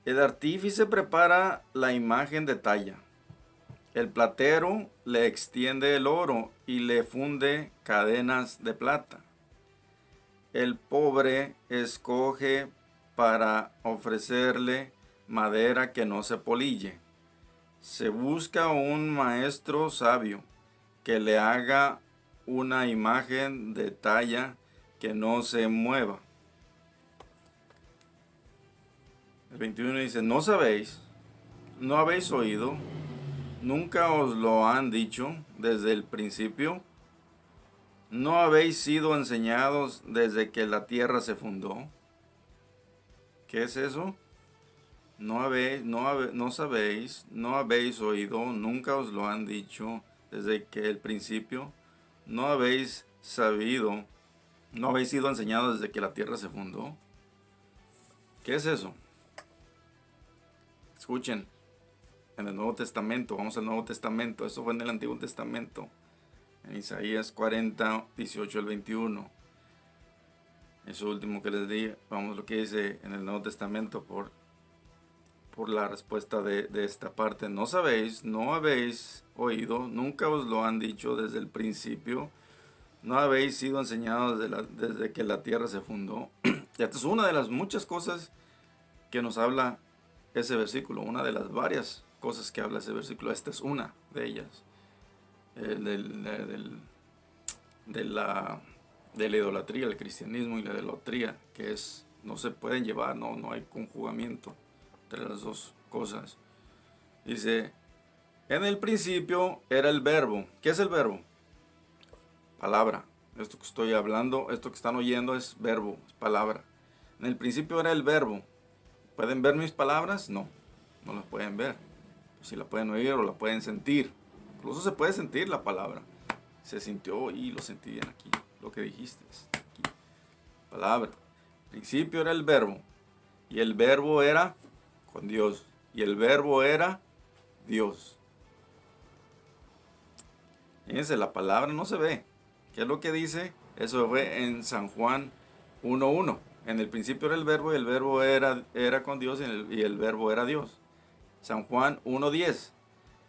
S1: El artífice prepara la imagen de talla. El platero le extiende el oro y le funde cadenas de plata. El pobre escoge para ofrecerle madera que no se polille. Se busca un maestro sabio que le haga una imagen de talla que no se mueva. El 21 dice, ¿no sabéis? ¿No habéis oído? ¿Nunca os lo han dicho desde el principio? ¿No habéis sido enseñados desde que la tierra se fundó? ¿Qué es eso? No sabéis, no habéis oído, nunca os lo han dicho desde que el principio. ¿No habéis sabido, no habéis sido enseñados desde que la tierra se fundó? ¿Qué es eso? Escuchen, en el Nuevo Testamento, vamos al Nuevo Testamento, eso fue en el Antiguo Testamento, en Isaías 40, 18 al 21. Eso último que les di, vamos lo que dice en el Nuevo Testamento por la respuesta de esta parte. No sabéis, no habéis oído, nunca os lo han dicho desde el principio, no habéis sido enseñados desde que la tierra se fundó. Y esta es una de las muchas cosas que nos habla ese versículo, una de las varias cosas que habla ese versículo. Esta es una de ellas, de la idolatría, el cristianismo y la idolatría, que es, no se pueden llevar, no hay conjugamiento entre las dos cosas. Dice, en el principio era el verbo. ¿Qué es el verbo? Palabra. Esto que estoy hablando, esto que están oyendo es verbo, es palabra. En el principio era el verbo. ¿Pueden ver mis palabras? No, no las pueden ver. Si la pueden oír o la pueden sentir. Incluso se puede sentir la palabra. Se sintió y lo sentí bien aquí. Lo que dijiste. Aquí. Palabra. Al principio era el verbo. Y el verbo era con Dios. Y el verbo era Dios. Fíjense, la palabra no se ve. ¿Qué es lo que dice? Eso fue en San Juan 1:1. En el principio era el verbo y el verbo era con Dios y el verbo era Dios. San Juan 1:10.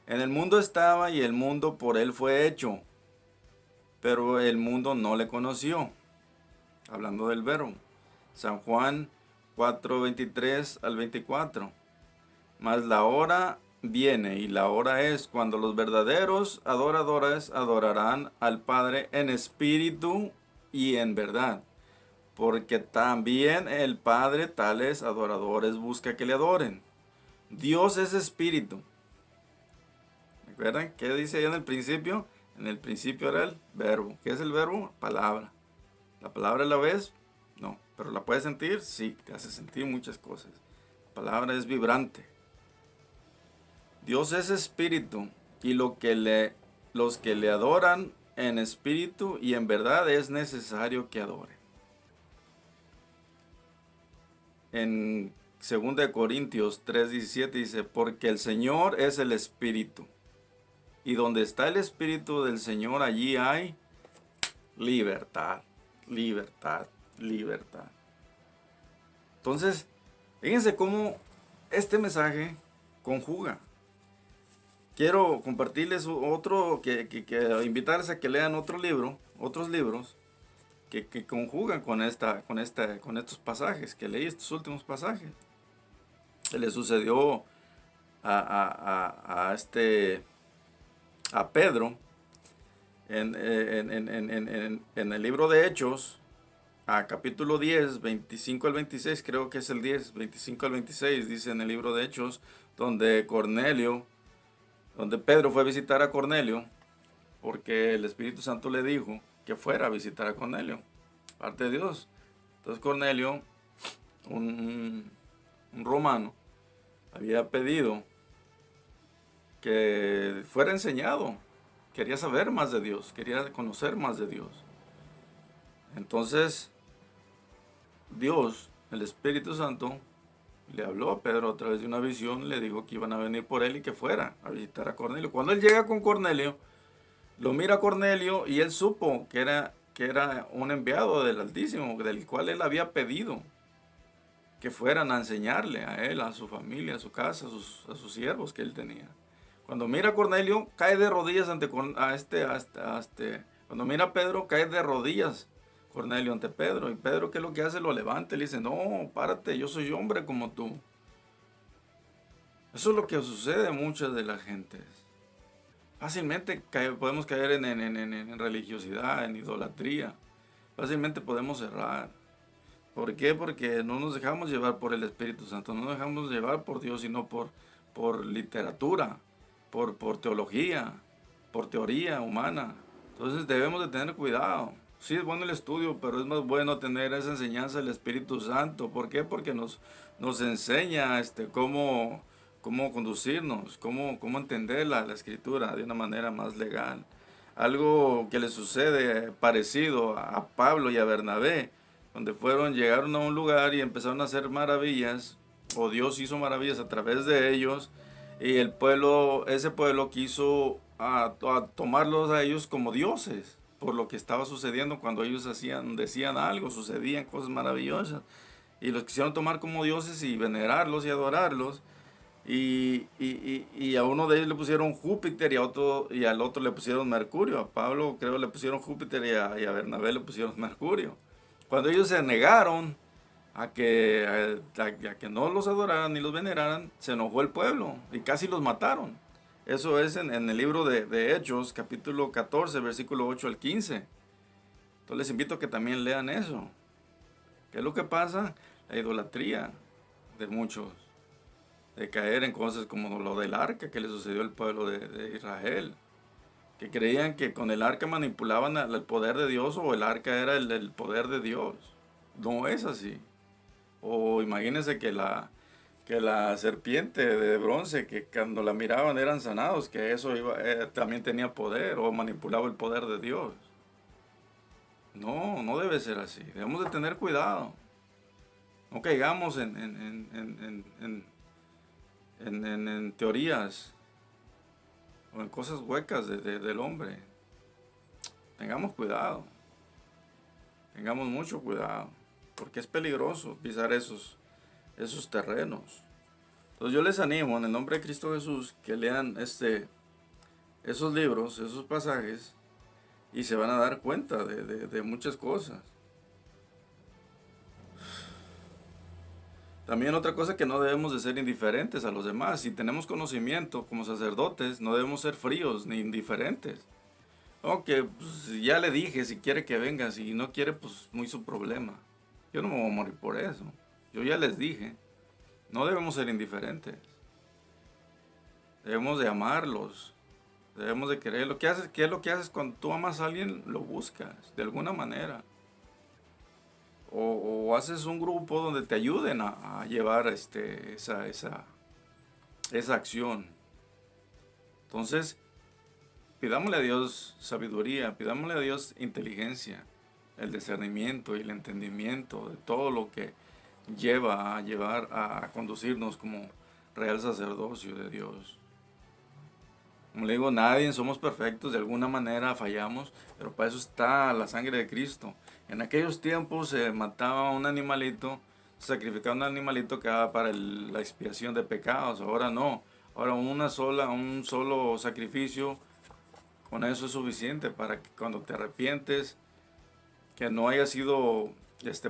S1: En el mundo estaba y el mundo por él fue hecho, pero el mundo no le conoció. Hablando del verbo. San Juan 4:23 al 24. Mas la hora viene y la hora es cuando los verdaderos adoradores adorarán al Padre en espíritu y en verdad. Porque también el Padre tales adoradores busca que le adoren. Dios es espíritu. ¿Recuerdan qué dice ahí en el principio? En el principio era el verbo. ¿Qué es el verbo? Palabra. ¿La palabra la ves? No. ¿Pero la puedes sentir? Sí, te hace sentir muchas cosas. La palabra es vibrante. Dios es espíritu y los que le adoran en espíritu y en verdad es necesario que adoren. En 2 Corintios 3:17 dice, porque el Señor es el espíritu y donde está el espíritu del Señor allí hay libertad, libertad, libertad. Entonces, fíjense cómo este mensaje conjuga. Quiero compartirles otro, invitarles a que lean otros libros que conjugan con estos pasajes, que leí estos últimos pasajes. Se le sucedió a Pedro en el libro de Hechos, a capítulo 10, 25 al 26, creo que es el 10, 25 al 26, dice en el libro de Hechos, donde Pedro fue a visitar a Cornelio, porque el Espíritu Santo le dijo que fuera a visitar a Cornelio, parte de Dios. Entonces Cornelio, un romano, había pedido que fuera enseñado. Quería saber más de Dios, quería conocer más de Dios. Entonces, Dios, el Espíritu Santo, le habló a Pedro a través de una visión, le dijo que iban a venir por él y que fuera a visitar a Cornelio. Cuando él llega con Cornelio, lo mira a Cornelio y él supo que era un enviado del Altísimo, del cual él había pedido que fueran a enseñarle a él, a su familia, a su casa, a sus siervos que él tenía. Cuando mira a Cornelio, cae de rodillas cuando mira a Pedro, cae de rodillas Cornelio ante Pedro. Y Pedro, ¿qué es lo que hace? Lo levanta y le dice, no, párate, yo soy hombre como tú. Eso es lo que sucede a muchas de las gentes. Fácilmente podemos caer en religiosidad, en idolatría. Fácilmente podemos errar. ¿Por qué? Porque no nos dejamos llevar por el Espíritu Santo, no nos dejamos llevar por Dios, sino por literatura, por teología, por teoría humana. Entonces debemos de tener cuidado. Sí es bueno el estudio, pero es más bueno tener esa enseñanza del Espíritu Santo. ¿Por qué? Porque nos enseña cómo conducirnos, cómo entender la Escritura de una manera más legal. Algo que le sucede parecido a Pablo y a Bernabé, donde llegaron a un lugar y empezaron a hacer maravillas, o Dios hizo maravillas a través de ellos, y ese pueblo quiso a tomarlos a ellos como dioses, por lo que estaba sucediendo cuando ellos decían algo, sucedían cosas maravillosas, y los quisieron tomar como dioses y venerarlos y adorarlos, y a uno de ellos le pusieron Júpiter y al otro le pusieron Mercurio. A Pablo creo le pusieron Júpiter y a Bernabé le pusieron Mercurio. Cuando ellos se negaron a que no los adoraran ni los veneraran, se enojó el pueblo y casi los mataron. Eso es en el libro de Hechos, capítulo 14, versículo 8 al 15. Entonces les invito a que también lean eso. ¿Qué es lo que pasa? La idolatría de muchos, de caer en cosas como lo del arca que le sucedió al pueblo de Israel, que creían que con el arca manipulaban el poder de Dios, o el arca era el poder de Dios. No es así. O imagínense que la serpiente de bronce, que cuando la miraban eran sanados, que eso también tenía poder o manipulaba el poder de Dios. No debe ser así. Debemos de tener cuidado. No caigamos en teorías o en cosas huecas del hombre. tengamos cuidado, tengamos mucho cuidado, porque es peligroso pisar esos terrenos. Entonces yo les animo en el nombre de Cristo Jesús que lean esos libros, esos pasajes, y se van a dar cuenta de muchas cosas. También otra cosa, que no debemos de ser indiferentes a los demás. Si tenemos conocimiento como sacerdotes, no debemos ser fríos ni indiferentes. Aunque pues, ya le dije, si quiere que venga, si no quiere, pues muy su problema. Yo no me voy a morir por eso. Yo ya les dije, no debemos ser indiferentes. Debemos de amarlos. Debemos de querer. ¿Qué es lo que haces cuando tú amas a alguien? Lo buscas, de alguna manera. O haces un grupo donde te ayuden a llevar esa acción. Entonces, pidámosle a Dios sabiduría, pidámosle a Dios inteligencia, el discernimiento y el entendimiento de todo lo que lleva a llevar a conducirnos como real sacerdocio de Dios. Como le digo, nadie somos perfectos, de alguna manera fallamos, pero para eso está la sangre de Cristo. En aquellos tiempos se mataba un animalito, se sacrificaba un animalito que era para la expiación de pecados. Ahora no, ahora un solo sacrificio, con eso es suficiente para que cuando te arrepientes, que no haya sido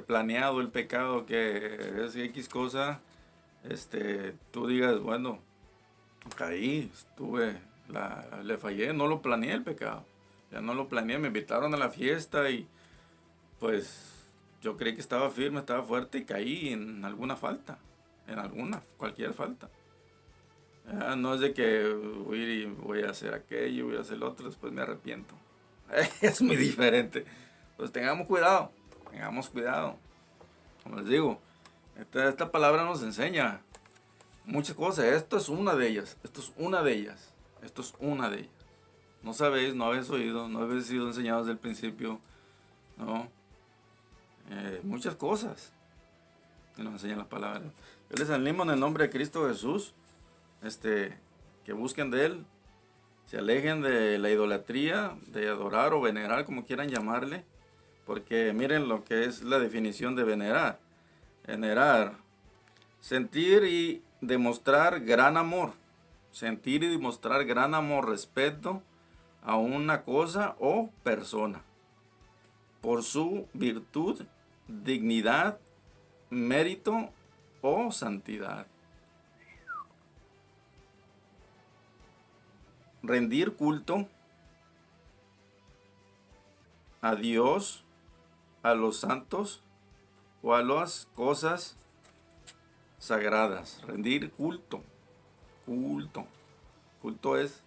S1: planeado el pecado, que es X cosa, tú digas, bueno, caí, le fallé, no lo planeé el pecado, ya no lo planeé, me invitaron a la fiesta y pues yo creí que estaba firme, estaba fuerte y caí en alguna falta, cualquier falta. No es de que voy a hacer aquello, voy a hacer lo otro, después me arrepiento. Es muy diferente. Pues tengamos cuidado, Como les digo, esta palabra nos enseña muchas cosas. Esto es una de ellas. No sabéis, no habéis oído, no habéis sido enseñados desde el principio. No. Muchas cosas que nos enseñan las palabras. Yo les animo en el nombre de Cristo Jesús, que busquen de Él, se alejen de la idolatría, de adorar o venerar, como quieran llamarle, porque miren lo que es la definición de venerar. Venerar, sentir y demostrar gran amor. Sentir y demostrar gran amor, respeto a una cosa o persona, por su virtud, dignidad, mérito o santidad. Rendir culto a Dios, a los santos o a las cosas sagradas. Rendir culto. Culto es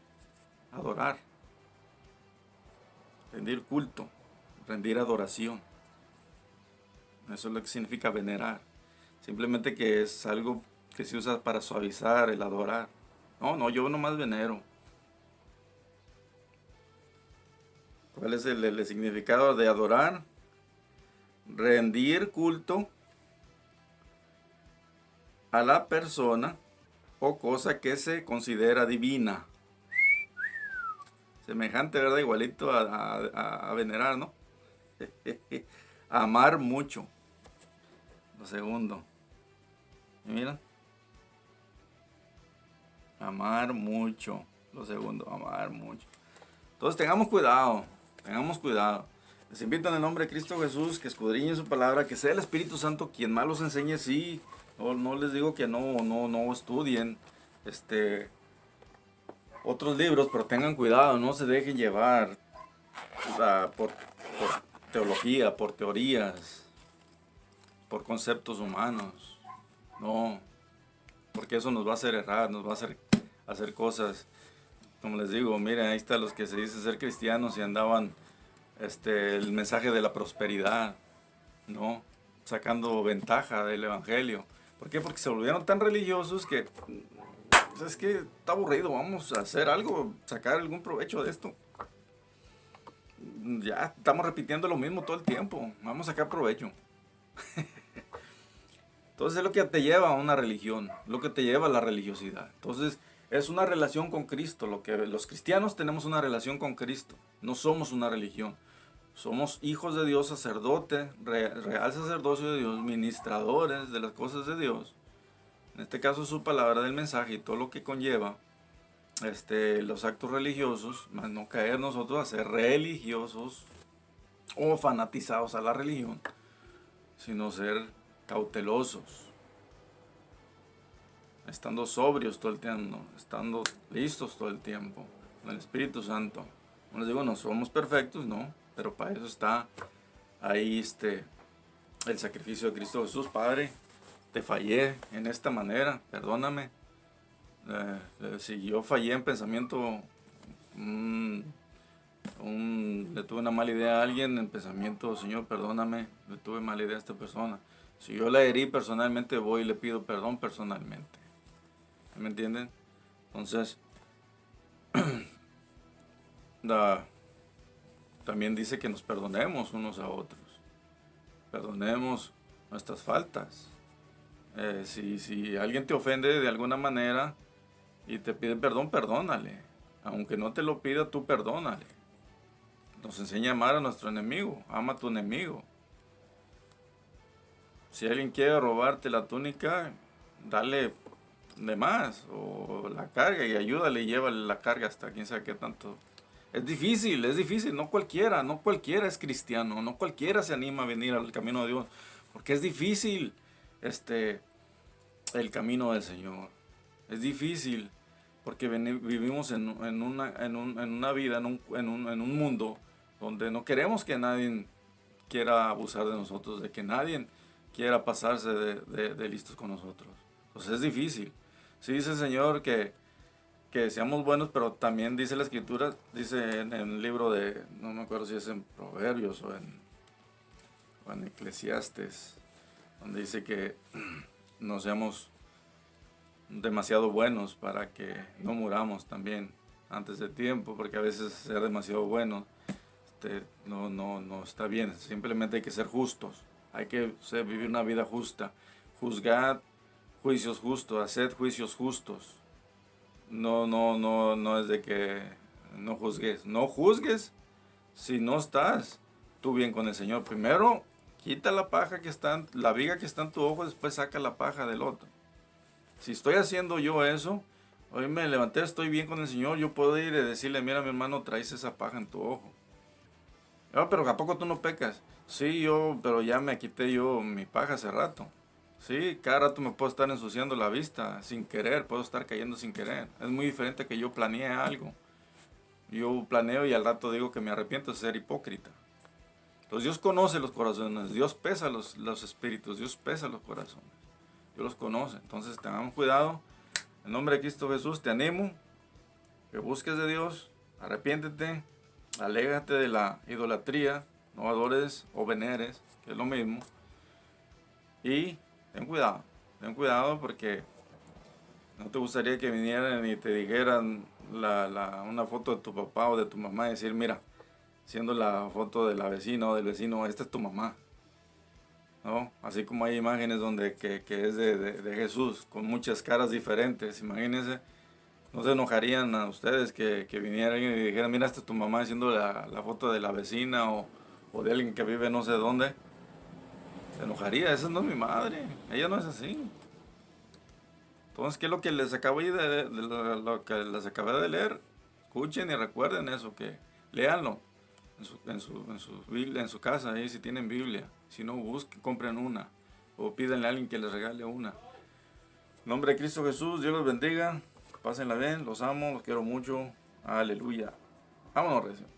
S1: adorar. Rendir culto. Rendir adoración. Eso es lo que significa venerar. Simplemente que es algo que se usa para suavizar el adorar. No, yo nomás venero. ¿Cuál es el significado de adorar? Rendir culto a la persona o cosa que se considera divina. Semejante, ¿verdad? Igualito a venerar, ¿no? Amar mucho. Lo segundo. ¿Y miran? Amar mucho. Lo segundo, amar mucho. Entonces tengamos cuidado. Les invito en el nombre de Cristo Jesús que escudriñen su palabra, que sea el Espíritu Santo quien más los enseñe. Sí, no les digo que no estudien otros libros, pero tengan cuidado, no se dejen llevar por teología, por teorías, por conceptos humanos. No, porque eso nos va a hacer errar, nos va a hacer cosas. Como les digo, miren, ahí están los que se dicen ser cristianos y andaban el mensaje de la prosperidad, ¿no? Sacando ventaja del evangelio. ¿Por qué? Porque se volvieron tan religiosos que es que está aburrido, vamos a hacer algo, sacar algún provecho de esto. Ya estamos repitiendo lo mismo todo el tiempo, vamos a sacar provecho. Entonces es lo que te lleva a una religión, lo que te lleva a la religiosidad. Entonces es una relación con Cristo. Lo que los cristianos tenemos una relación con Cristo. No somos una religión. Somos hijos de Dios, sacerdote, real sacerdocio de Dios, ministradores de las cosas de Dios. En este caso su palabra del mensaje y todo lo que conlleva los actos religiosos, más no caer nosotros a ser religiosos o fanatizados a la religión, sino ser cautelosos, estando sobrios todo el tiempo, estando listos todo el tiempo, con el Espíritu Santo. No les digo, no somos perfectos, no, pero para eso está ahí el sacrificio de Cristo Jesús. Padre, te fallé en esta manera, perdóname. Si yo fallé en pensamiento, le tuve una mala idea a alguien en pensamiento, Señor, perdóname, le tuve mala idea a esta persona. Si yo la herí personalmente, voy y le pido perdón personalmente. ¿Me entienden? Entonces, también dice que nos perdonemos unos a otros. Perdonemos nuestras faltas. Si alguien te ofende de alguna manera y te pide perdón, perdónale. Aunque no te lo pida, tú perdónale. Nos enseña a amar a nuestro enemigo. Ama a tu enemigo. Si alguien quiere robarte la túnica, dale de más o la carga y ayúdale y llévale la carga hasta quién sabe qué tanto. Es difícil, no cualquiera es cristiano, no cualquiera se anima a venir al camino de Dios, porque es difícil el camino del Señor. Es difícil porque vivimos en una vida, en un mundo donde no queremos que nadie quiera abusar de nosotros, de que nadie quiera pasarse de listos con nosotros. Entonces es difícil. Sí dice el Señor que seamos buenos, pero también dice la Escritura, dice en el libro de, no me acuerdo si es en Proverbios o en Eclesiastes, donde dice que no seamos demasiado buenos para que no muramos también antes de tiempo, porque a veces ser demasiado bueno no está bien. Simplemente hay que ser justos, hay que vivir una vida justa, juzgad juicios justos, haced juicios justos. No es de que no juzgues si no estás tú bien con el Señor. Primero quita la paja la viga que está en tu ojo, después saca la paja del otro. Si estoy haciendo yo eso, hoy me levanté, estoy bien con el Señor, yo puedo ir y decirle, mira mi hermano, traes esa paja en tu ojo. Pero ¿a poco tú no pecas? Sí, pero ya me quité yo mi paja hace rato. Sí, cada rato me puedo estar ensuciando la vista sin querer, puedo estar cayendo sin querer. Es muy diferente que yo planeé algo. Yo planeo y al rato digo que me arrepiento de ser hipócrita. Entonces Dios conoce los corazones, Dios pesa los espíritus, Dios pesa los corazones. Dios los conoce. Entonces tengamos cuidado. En nombre de Cristo Jesús te animo que busques de Dios, arrepiéntete, aléjate de la idolatría, no adores o veneres, que es lo mismo. Y ten cuidado porque no te gustaría que vinieran y te dijeran una foto de tu papá o de tu mamá y decir, mira, siendo la foto de la vecina o del vecino, esta es tu mamá. ¿No? Así como hay imágenes donde que es de Jesús con muchas caras diferentes. Imagínense, no se enojarían a ustedes que viniera alguien y dijera, mira, esta es tu mamá haciendo la foto de la vecina o de alguien que vive no sé dónde. Se enojaría, esa no es mi madre, ella no es así. Entonces, ¿qué es lo que les acabé de leer? Escuchen y recuerden eso, que léanlo en su casa, ahí si tienen Biblia. Si no, busquen, compren una o pídanle a alguien que les regale una. En nombre de Cristo Jesús, Dios los bendiga, pásenla bien, los amo, los quiero mucho. Aleluya. Vámonos, recio.